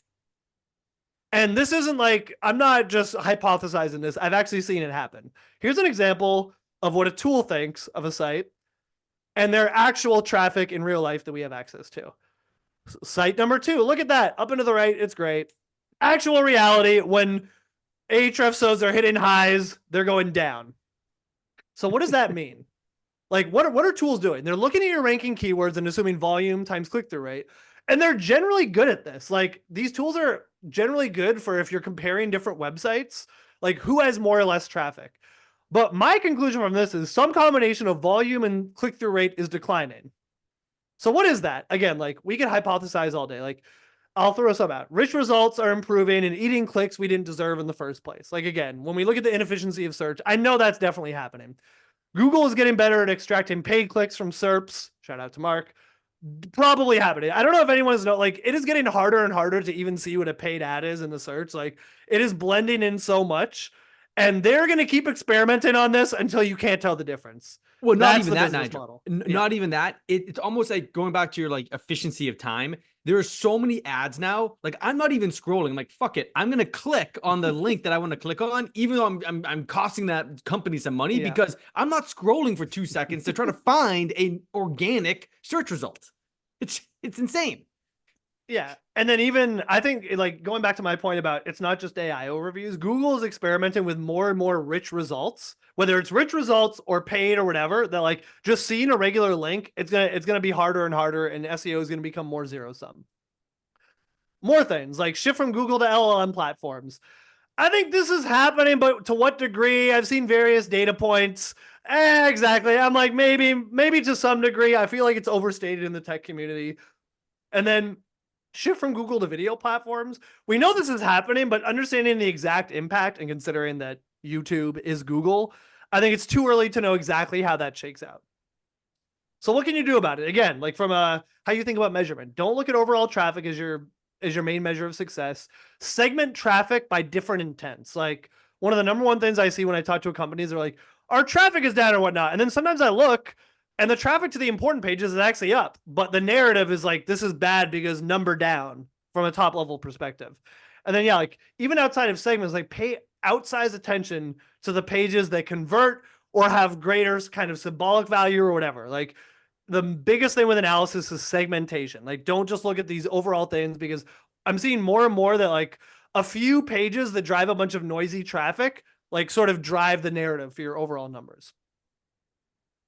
And this isn't like, I'm not just hypothesizing this. I've actually seen it happen. Here's an example of what a tool thinks of a site and their actual traffic in real life that we have access to. Site number 2, look at that. Up and to the right, it's great. Actual reality, when Ahrefs shows they're hitting highs, they're going down. So what does that mean? Like, what are tools doing? They're looking at your ranking keywords and assuming volume times click-through rate. And they're generally good at this. Like, these tools are generally good for if you're comparing different websites, like who has more or less traffic. But my conclusion from this is some combination of volume and click-through rate is declining. So what is that? Again, like we can hypothesize all day. Like, I'll throw some out. Rich results are improving and eating clicks we didn't deserve in the first place. Like, again, when we look at the inefficiency of search, I know that's definitely happening. Google is getting better at extracting paid clicks from SERPs. Shout out to Mark. Probably happening. I don't know if anyone's like, it is getting harder and harder to even see what a paid ad is in the search. Like, it is blending in so much, and they're going to keep experimenting on this until you can't tell the difference. Well, not That's even that, Nigel. Not even that. It's almost like going back to your like efficiency of time. There are so many ads now. Like, I'm not even scrolling. I'm like, fuck it. I'm gonna click on the link that I want to click on, even though I'm costing that company some money because I'm not scrolling for 2 seconds to try to find an organic search result. It's insane. Yeah. And then even, I think, like, going back to my point about it's not just AI overviews, Google is experimenting with more and more rich results, whether it's rich results or paid or whatever, that like just seeing a regular link, it's gonna be harder and harder, and SEO is gonna become more zero sum. More things like shift from Google to LLM platforms. I think this is happening, but to what degree? I've seen various data points. Exactly. I'm like, maybe to some degree. I feel like it's overstated in the tech community. And then shift from Google to video platforms. We know this is happening, but understanding the exact impact and considering that YouTube is Google, I think it's too early to know exactly how that shakes out. So what can you do about it? Again, like from how you think about measurement, don't look at overall traffic as your main measure of success. Segment traffic by different intents. Like one of the number one things I see when I talk to companies, they're like, our traffic is down or whatnot. And then sometimes I look and the traffic to the important pages is actually up, but the narrative is like, this is bad because number down from a top level perspective. And then, yeah, like even outside of segments, like pay outsized attention to the pages that convert or have greater kind of symbolic value or whatever. Like the biggest thing with analysis is segmentation. Like don't just look at these overall things, because I'm seeing more and more that like a few pages that drive a bunch of noisy traffic, like sort of drive the narrative for your overall numbers.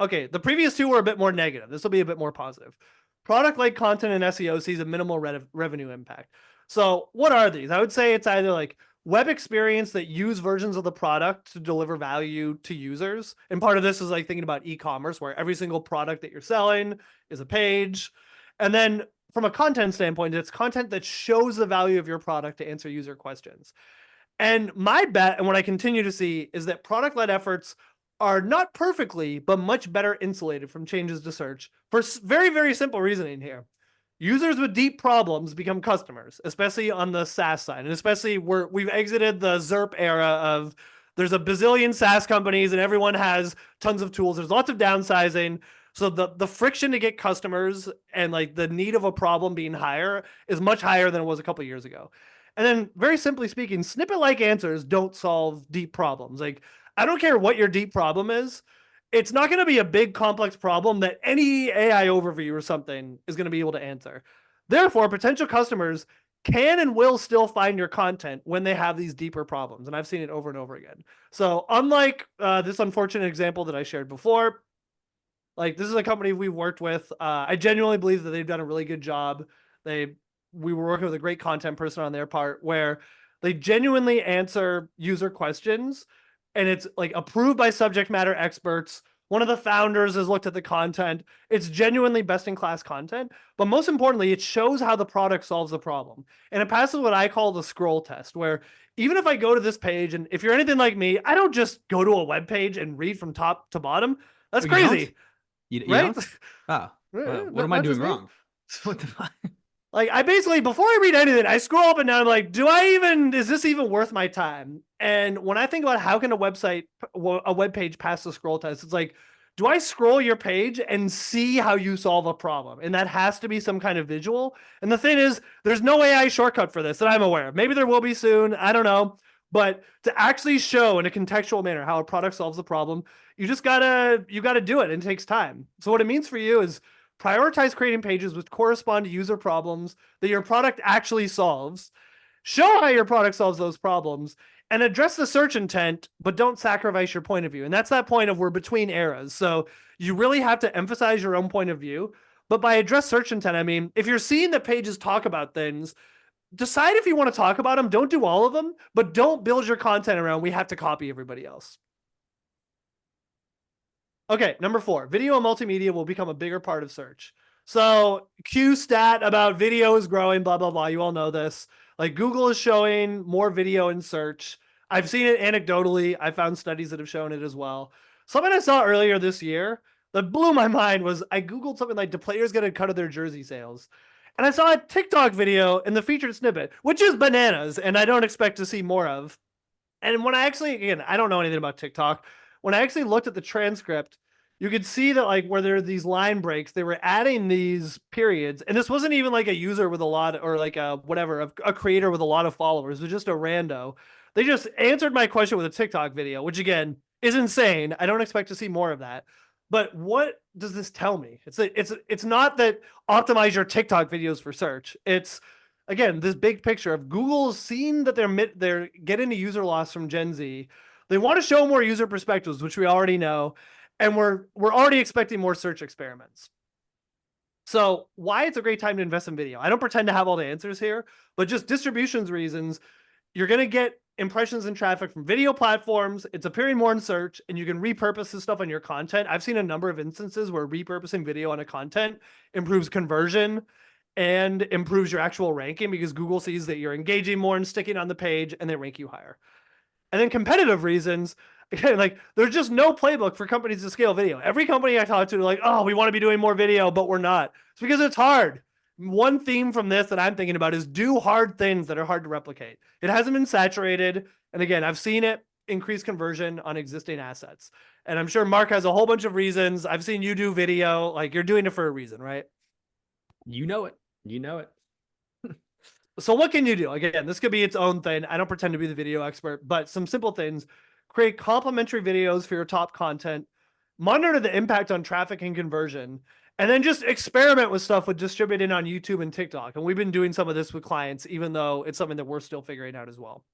Okay, the previous two were a bit more negative. This will be a bit more positive. Product-like content in SEO sees a minimal revenue impact. So what are these? I would say it's either like web experience that use versions of the product to deliver value to users. And part of this is like thinking about e-commerce, where every single product that you're selling is a page. And then from a content standpoint, it's content that shows the value of your product to answer user questions. And my bet, and what I continue to see, is that product-led efforts are not perfectly, but much better insulated from changes to search for very, very simple reasoning here. Users with deep problems become customers, especially on the SaaS side. And especially we've exited the ZERP era of there's a bazillion SaaS companies and everyone has tons of tools. There's lots of downsizing. So the friction to get customers and like the need of a problem being higher is much higher than it was a couple of years ago. And then very simply speaking, snippet-like answers don't solve deep problems. Like I don't care what your deep problem is. It's not going to be a big complex problem that any AI overview or something is going to be able to answer. Therefore, potential customers can and will still find your content when they have these deeper problems. And I've seen it over and over again. So unlike this unfortunate example that I shared before, like this is a company we've worked with. I genuinely believe that they've done a really good job. We were working with a great content person on their part, where they genuinely answer user questions, and it's like approved by subject matter experts. One of the founders has looked at the content. It's genuinely best in class content, but most importantly, it shows how the product solves the problem. And it passes what I call the scroll test, where even if I go to this page, and if you're anything like me, I don't just go to a web page and read from top to bottom. That's crazy. You right? don't? Oh, well, what am I doing wrong? What the fuck? Like I basically, before I read anything, I scroll up and down. I'm like, is this even worth my time? And when I think about how can a web page pass the scroll test, it's like, do I scroll your page and see how you solve a problem? And that has to be some kind of visual. And the thing is, there's no AI shortcut for this that I'm aware of. Maybe there will be soon. I don't know. But to actually show in a contextual manner how a product solves the problem, you gotta do it, and it takes time. So what it means for you is prioritize creating pages which correspond to user problems that your product actually solves, show how your product solves those problems, and address the search intent, but don't sacrifice your point of view. And that's that point of we're between eras. So you really have to emphasize your own point of view. But by address search intent, I mean, if you're seeing that pages talk about things, decide if you want to talk about them. Don't do all of them, but don't build your content around we have to copy everybody else. Okay, number 4, video and multimedia will become a bigger part of search. So Q stat about video is growing, blah, blah, blah. You all know this. Like Google is showing more video in search. I've seen it anecdotally. I found studies that have shown it as well. Something I saw earlier this year that blew my mind was I Googled something like, do players get a cut of their jersey sales? And I saw a TikTok video in the featured snippet, which is bananas, and I don't expect to see more of. And when I actually, again, I don't know anything about TikTok. When I actually looked at the transcript, you could see that like where there are these line breaks, they were adding these periods. And this wasn't even like a user with a lot, or like a creator with a lot of followers. It was just a rando. They just answered my question with a TikTok video, which again is insane. I don't expect to see more of that. But what does this tell me? It's not that optimize your TikTok videos for search. It's again this big picture of Google's seen that they're getting a user loss from Gen Z. They want to show more user perspectives, which we already know, and we're already expecting more search experiments. So why it's a great time to invest in video? I don't pretend to have all the answers here, but just distributions reasons, you're going to get impressions and traffic from video platforms. It's appearing more in search, and you can repurpose this stuff on your content. I've seen a number of instances where repurposing video on a content improves conversion and improves your actual ranking because Google sees that you're engaging more and sticking on the page and they rank you higher. And then competitive reasons, again, like there's just no playbook for companies to scale video. Every company I talk to, they're like, oh, we want to be doing more video, but we're not. It's because it's hard. One theme from this that I'm thinking about is do hard things that are hard to replicate. It hasn't been saturated. And again, I've seen it increase conversion on existing assets. And I'm sure Mark has a whole bunch of reasons. I've seen you do video, like you're doing it for a reason, right? You know it. You know it. So what can you do? Again, this could be its own thing. I don't pretend to be the video expert, but some simple things. Create complementary videos for your top content. Monitor the impact on traffic and conversion. And then just experiment with stuff with distributing on YouTube and TikTok. And we've been doing some of this with clients, even though it's something that we're still figuring out as well.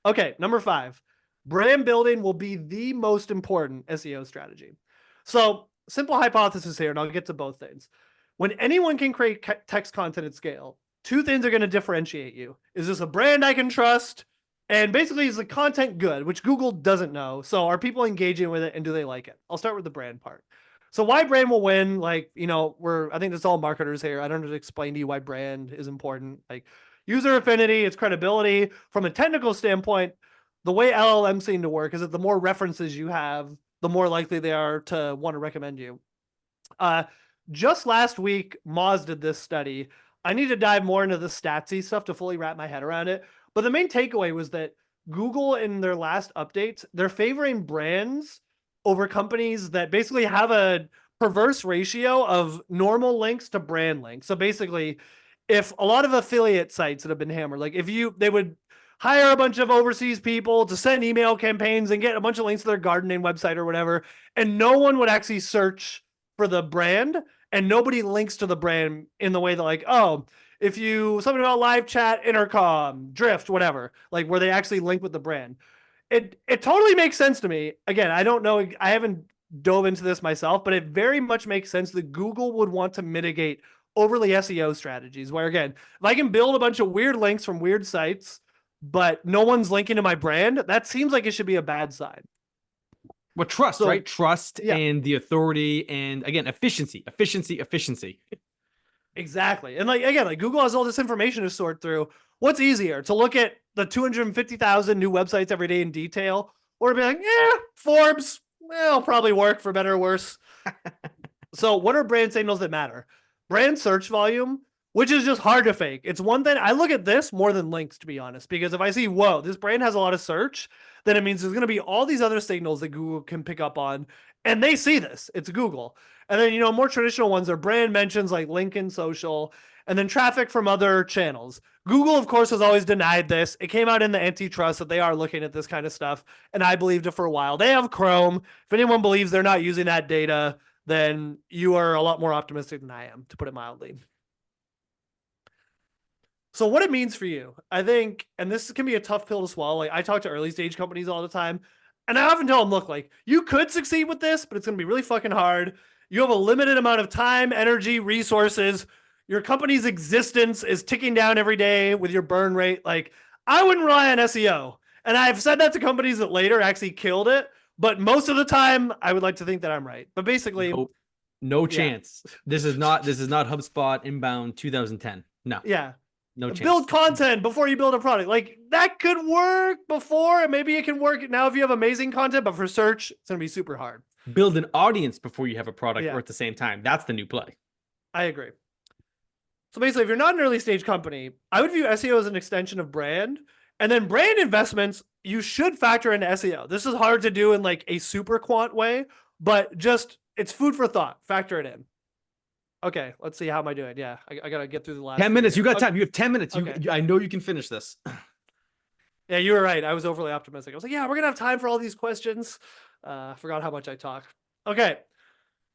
Okay, number 5. Brand building will be the most important SEO strategy. So simple hypothesis here, and I'll get to both things. When anyone can create text content at scale, 2 things are going to differentiate you. Is this a brand I can trust? And basically, is the content good, which Google doesn't know. So are people engaging with it and do they like it? I'll start with the brand part. So why brand will win? Like, you know, I think it's all marketers here. I don't have to explain to you why brand is important. Like user affinity, its credibility. From a technical standpoint, the way LLMs seem to work is that the more references you have, the more likely they are to want to recommend you. Just last week, Moz did this study. I need to dive more into the statsy stuff to fully wrap my head around it. But the main takeaway was that Google, in their last updates, they're favoring brands over companies that basically have a perverse ratio of normal links to brand links. So basically, if a lot of affiliate sites that have been hammered, like they would hire a bunch of overseas people to send email campaigns and get a bunch of links to their gardening website or whatever, and no one would actually search for the brand, and nobody links to the brand in the way that like, oh, if you something about live chat, intercom, drift, whatever, like where they actually link with the brand. It totally makes sense to me. Again, I don't know, I haven't dove into this myself, but it very much makes sense that Google would want to mitigate overly SEO strategies where, again, if I can build a bunch of weird links from weird sites, but no one's linking to my brand, that seems like it should be a bad sign. Well, trust, right? Trust and the authority and, again, efficiency. Exactly. And like, again, like Google has all this information to sort through. What's easier, to look at the 250,000 new websites every day in detail, or to be like, Forbes, it'll probably work for better or worse. So what are brand signals that matter? Brand search volume, which is just hard to fake. It's one thing. I look at this more than links, to be honest, because if I see, whoa, this brand has a lot of search, then it means there's going to be all these other signals that Google can pick up on, and they see this. It's Google. And then, you know, more traditional ones are brand mentions like LinkedIn social, and then traffic from other channels. Google, of course, has always denied this. It came out in the antitrust that they are looking at this kind of stuff, and I believed it for a while. They have Chrome. If anyone believes they're not using that data, then you are a lot more optimistic than I am, to put it mildly. So what it means for you, I think, and this can be a tough pill to swallow. Like I talk to early stage companies all the time, and I often tell them, look, like you could succeed with this, but it's going to be really fucking hard. You have a limited amount of time, energy, resources. Your company's existence is ticking down every day with your burn rate. Like I wouldn't rely on SEO. And I've said that to companies that later actually killed it. But most of the time, I would like to think that I'm right. But basically, no chance. This is not HubSpot inbound 2010. No. Yeah. No chance. Build content before you build a product. Like that could work before, and maybe it can work now if you have amazing content, but for search, it's going to be super hard. Build an audience before you have a product or at the same time. That's the new play. I agree. So basically, if you're not an early stage company, I would view SEO as an extension of brand. And then brand investments, you should factor in SEO. This is hard to do in like a super quant way, but just it's food for thought. Factor it in. Okay, let's see. How am I doing? Yeah, I got to get through the last 10 minutes. Here. You got time. You have 10 minutes. I know you can finish this. Yeah, you were right. I was overly optimistic. I was like, yeah, we're going to have time for all these questions. Forgot how much I talk. Okay.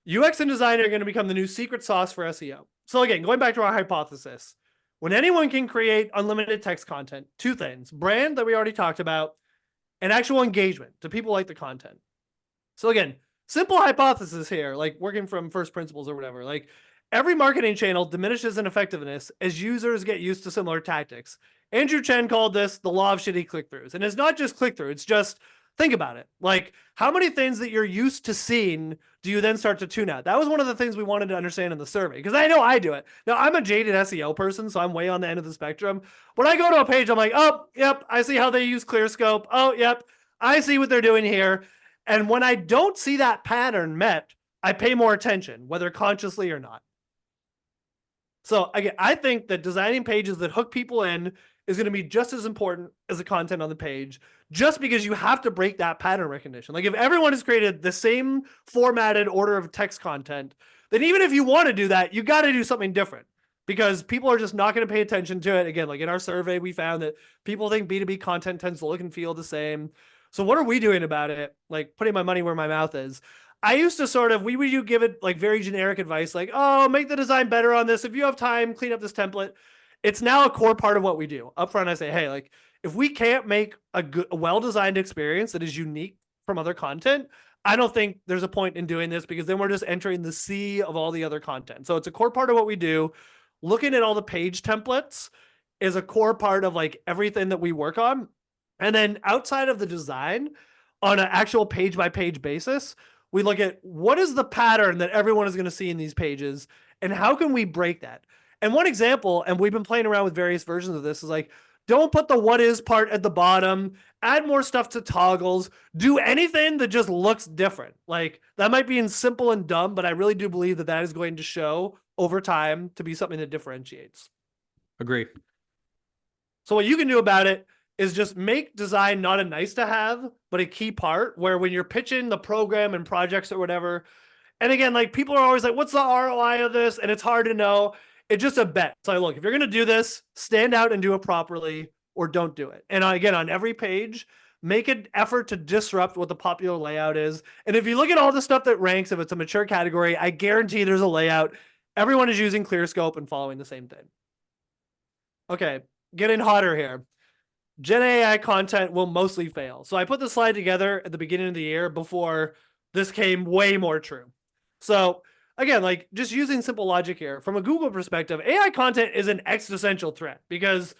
UX and design are going to become the new secret sauce for SEO. So again, going back to our hypothesis, when anyone can create unlimited text content, 2 things: brand that we already talked about, and actual engagement. Do people like the content? So again, simple hypothesis here, like working from first principles or whatever, like every marketing channel diminishes in effectiveness as users get used to similar tactics. Andrew Chen called this the law of shitty click-throughs. And it's not just click-through. It's just, think about it. Like how many things that you're used to seeing do you then start to tune out? That was one of the things we wanted to understand in the survey, because I know I do it. Now, I'm a jaded SEO person, so I'm way on the end of the spectrum. When I go to a page, I'm like, oh, yep, I see how they use ClearScope. Oh, yep, I see what they're doing here. And when I don't see that pattern met, I pay more attention, whether consciously or not. So again, I think that designing pages that hook people in is going to be just as important as the content on the page, just because you have to break that pattern recognition. Like if everyone has created the same formatted order of text content, then even if you want to do that, you got to do something different, because people are just not going to pay attention to it. Again, like in our survey, we found that people think B2B content tends to look and feel the same. So what are we doing about it? Like putting my money where my mouth is. I used to sort of, we would give it like very generic advice, like, oh, make the design better on this. If you have time, clean up this template. It's now a core part of what we do. Up front, I say, hey, like if we can't make a well-designed experience that is unique from other content, I don't think there's a point in doing this, because then we're just entering the sea of all the other content. So it's a core part of what we do. Looking at all the page templates is a core part of like everything that we work on. And then outside of the design, on an actual page by page basis, we look at what is the pattern that everyone is going to see in these pages, and how can we break that? And one example, and we've been playing around with various versions of this, is like, don't put the what is part at the bottom, add more stuff to toggles, do anything that just looks different. Like that might be simple and dumb, but I really do believe that that is going to show over time to be something that differentiates. Agree. So what you can do about it is just make design not a nice to have, but a key part, where when you're pitching the program and projects or whatever, and again, like people are always like, what's the ROI of this? And it's hard to know. It's just a bet. So look, if you're going to do this, stand out and do it properly, or don't do it. And again, on every page, make an effort to disrupt what the popular layout is. And if you look at all the stuff that ranks, if it's a mature category, I guarantee there's a layout. Everyone is using ClearScope and following the same thing. Okay, getting hotter here. Gen AI content will mostly fail. So I put the slide together at the beginning of the year before this came way more true. So again, like just using simple logic here, from a Google perspective, AI content is an existential threat, because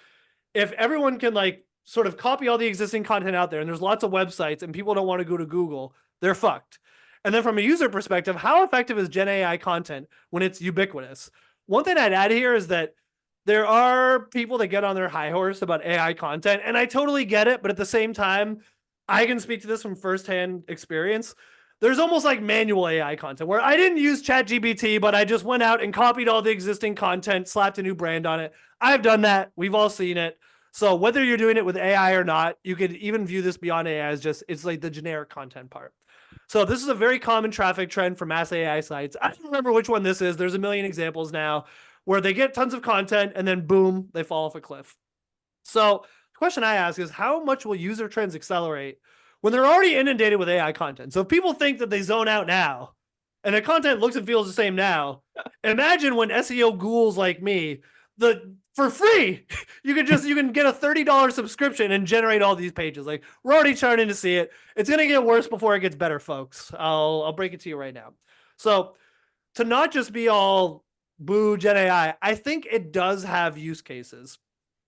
if everyone can like sort of copy all the existing content out there, and there's lots of websites and people don't want to go to Google, they're fucked. And then from a user perspective, how effective is Gen AI content when it's ubiquitous? One thing I'd add here is that there are people that get on their high horse about AI content, and I totally get it. But at the same time, I can speak to this from firsthand experience. There's almost like manual AI content where I didn't use ChatGPT, but I just went out and copied all the existing content, slapped a new brand on it. I've done that. We've all seen it. So whether you're doing it with AI or not, you could even view this beyond AI as just, it's like the generic content part. So this is a very common traffic trend for mass AI sites. I don't remember which one this is. There's a million examples now where they get tons of content and then boom, they fall off a cliff. So the question I ask is, how much will user trends accelerate when they're already inundated with AI content? So if people think that they zone out now and the content looks and feels the same now, imagine when SEO ghouls like me, for free, you can get a $30 subscription and generate all these pages. Like we're already starting to see it. It's going to get worse before it gets better, folks. I'll break it to you right now. So to not just be all boo Gen AI, I think it does have use cases.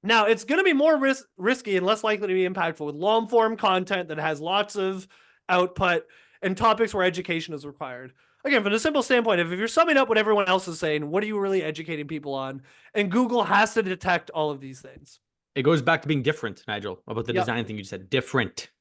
Now, it's going to be more risky and less likely to be impactful with long form content that has lots of output and topics where education is required. Again, from the simple standpoint, if you're summing up what everyone else is saying, what are you really educating people on? And Google has to detect all of these things. It goes back to being different, Nigel, about the design thing you said. Different.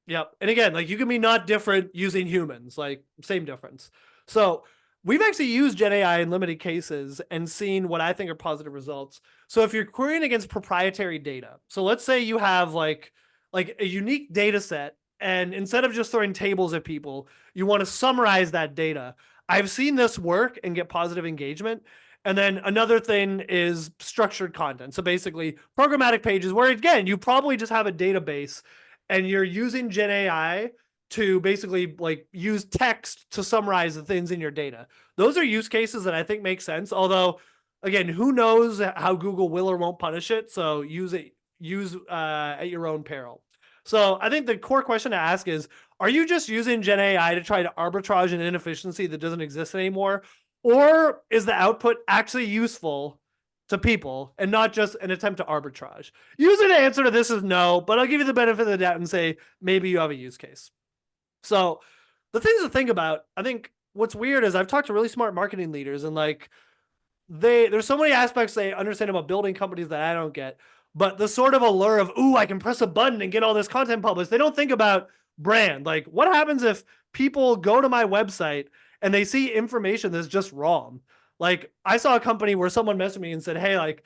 Yep. And again, like you can be not different using humans, like same difference. So we've actually used Gen AI in limited cases and seen what I think are positive results. So if you're querying against proprietary data, so let's say you have like a unique data set, and instead of just throwing tables at people, you want to summarize that data. I've seen this work and get positive engagement. And then another thing is structured content. So basically programmatic pages where, again, you probably just have a database and you're using Gen AI to basically like use text to summarize the things in your data. Those are use cases that I think make sense. Although, again, who knows how Google will or won't punish it. So use at your own peril. So I think the core question to ask is, are you just using Gen AI to try to arbitrage an inefficiency that doesn't exist anymore? Or is the output actually useful to people and not just an attempt to arbitrage? Usually the answer to this is no, but I'll give you the benefit of the doubt and say maybe you have a use case. So the things to think about, I think what's weird is I've talked to really smart marketing leaders, and like there's so many aspects they understand about building companies that I don't get. But the sort of allure of, ooh, I can press a button and get all this content published. They don't think about brand. Like, what happens if people go to my website and they see information that's just wrong? Like, I saw a company where someone messaged me and said, hey, like,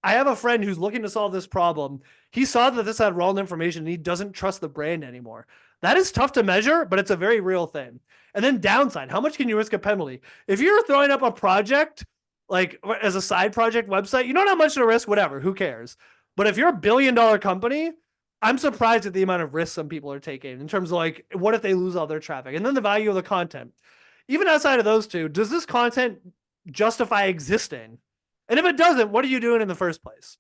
I have a friend who's looking to solve this problem. He saw that this had wrong information and he doesn't trust the brand anymore. That is tough to measure, but it's a very real thing. And then downside, how much can you risk a penalty? If you're throwing up a project, like as a side project website, you don't have much to risk, whatever, who cares? But if you're a $1 billion company, I'm surprised at the amount of risk some people are taking in terms of like, what if they lose all their traffic? And then the value of the content. Even outside of those two, does this content justify existing? And if it doesn't, what are you doing in the first place?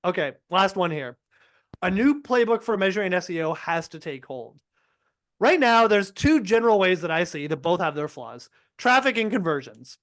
Okay, last one here. A new playbook for measuring SEO has to take hold. Right now, there's two general ways that I see that both have their flaws: traffic and conversions.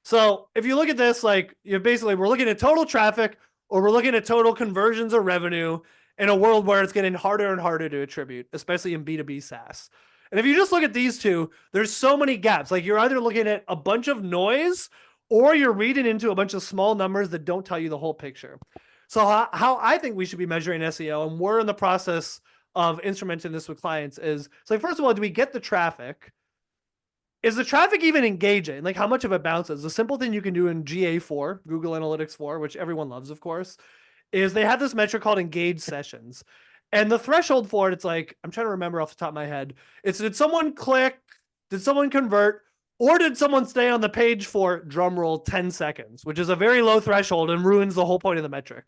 So if you look at this, like, basically we're looking at total traffic or we're looking at total conversions or revenue in a world where it's getting harder and harder to attribute, especially in B2B SaaS. And if you just look at these two, there's so many gaps. Like, you're either looking at a bunch of noise or you're reading into a bunch of small numbers that don't tell you the whole picture. So how I think we should be measuring SEO, and we're in the process of instrumenting this with clients, is, so like, first of all, do we get the traffic? Is the traffic even engaging? Like, how much of it bounces? The simple thing you can do in GA4, Google Analytics 4, which everyone loves, of course, is they have this metric called engaged sessions. And the threshold for it, it's like, I'm trying to remember off the top of my head. It's, did someone click? Did someone convert? Or did someone stay on the page for, drumroll, 10 seconds, which is a very low threshold and ruins the whole point of the metric.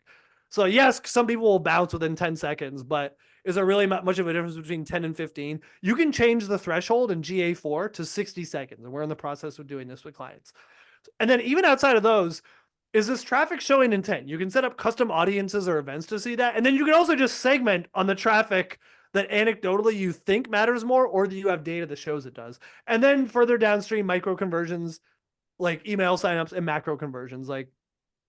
So yes, some people will bounce within 10 seconds, but is there really much of a difference between 10 and 15? You can change the threshold in GA4 to 60 seconds, and we're in the process of doing this with clients. And then even outside of those, is this traffic showing intent? You can set up custom audiences or events to see that. And then you can also just segment on the traffic that anecdotally you think matters more, or that you have data that shows it does. And then further downstream, micro conversions like email signups, and macro conversions like,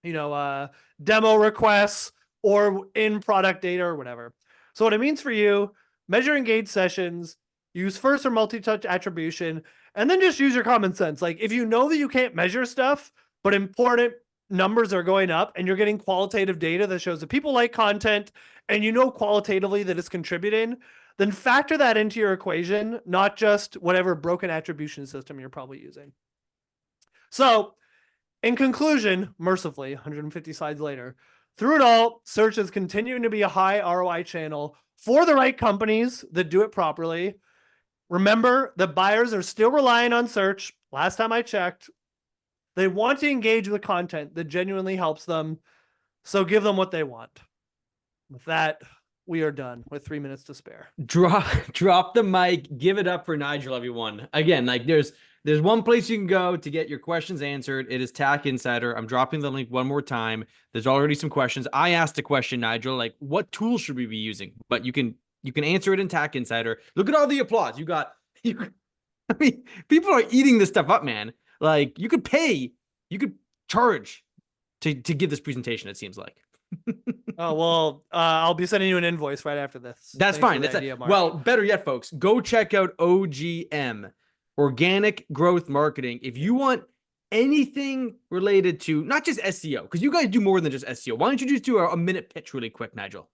demo requests or in product data or whatever. So what it means for you: measure engaged sessions, use first or multi-touch attribution, and then just use your common sense. Like, if you know that you can't measure stuff, but important numbers are going up and you're getting qualitative data that shows that people like content, and you know qualitatively that it's contributing, then factor that into your equation, not just whatever broken attribution system you're probably using. So in conclusion, mercifully, 150 slides later, through it all, search is continuing to be a high ROI channel for the right companies that do it properly. Remember that buyers are still relying on search. Last time I checked, they want to engage with content that genuinely helps them. So give them what they want. With that, we are done with 3 minutes to spare. Drop the mic. Give it up for Nigel, everyone. Again, like, there's one place you can go to get your questions answered. It is TAC Insider. I'm dropping the link one more time. There's already some questions. I asked a question, Nigel, like, what tools should we be using? But you can answer it in TAC Insider. Look at all the applause. I mean, people are eating this stuff up, man. Like, you could charge to give this presentation, it seems like. Oh, well, I'll be sending you an invoice right after this. That's fine. That's idea, well, better yet, folks, go check out OGM, Organic Growth Marketing. If you want anything related to not just SEO, because you guys do more than just SEO. Why don't you just do a minute pitch really quick, Nigel?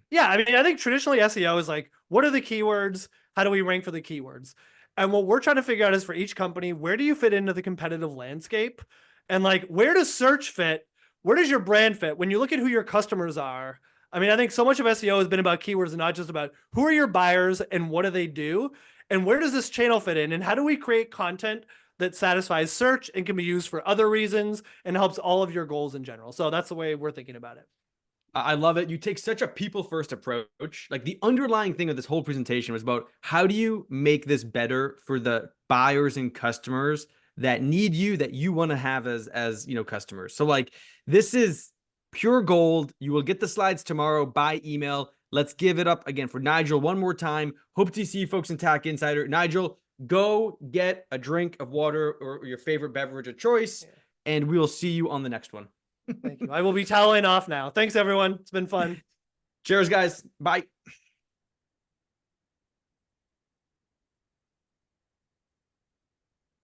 Yeah, I mean, I think traditionally SEO is like, what are the keywords? How do we rank for the keywords? And what we're trying to figure out is, for each company, where do you fit into the competitive landscape? And like, where does search fit? Where does your brand fit? When you look at who your customers are, I mean, I think so much of SEO has been about keywords and not just about who are your buyers and what do they do? And where does this channel fit in? And how do we create content that satisfies search and can be used for other reasons and helps all of your goals in general? So that's the way we're thinking about it. I love it. You take such a people-first approach. Like, the underlying thing of this whole presentation was about how do you make this better for the buyers and customers that need you, that you want to have as customers. So like, this is pure gold. You will get the slides tomorrow by email. Let's give it up again for Nigel one more time. Hope to see you folks in TAC Insider. Nigel, go get a drink of water or your favorite beverage of choice, and we will see you on the next one. Thank you. I will be toweling off now. Thanks, everyone. It's been fun. Cheers, guys. Bye.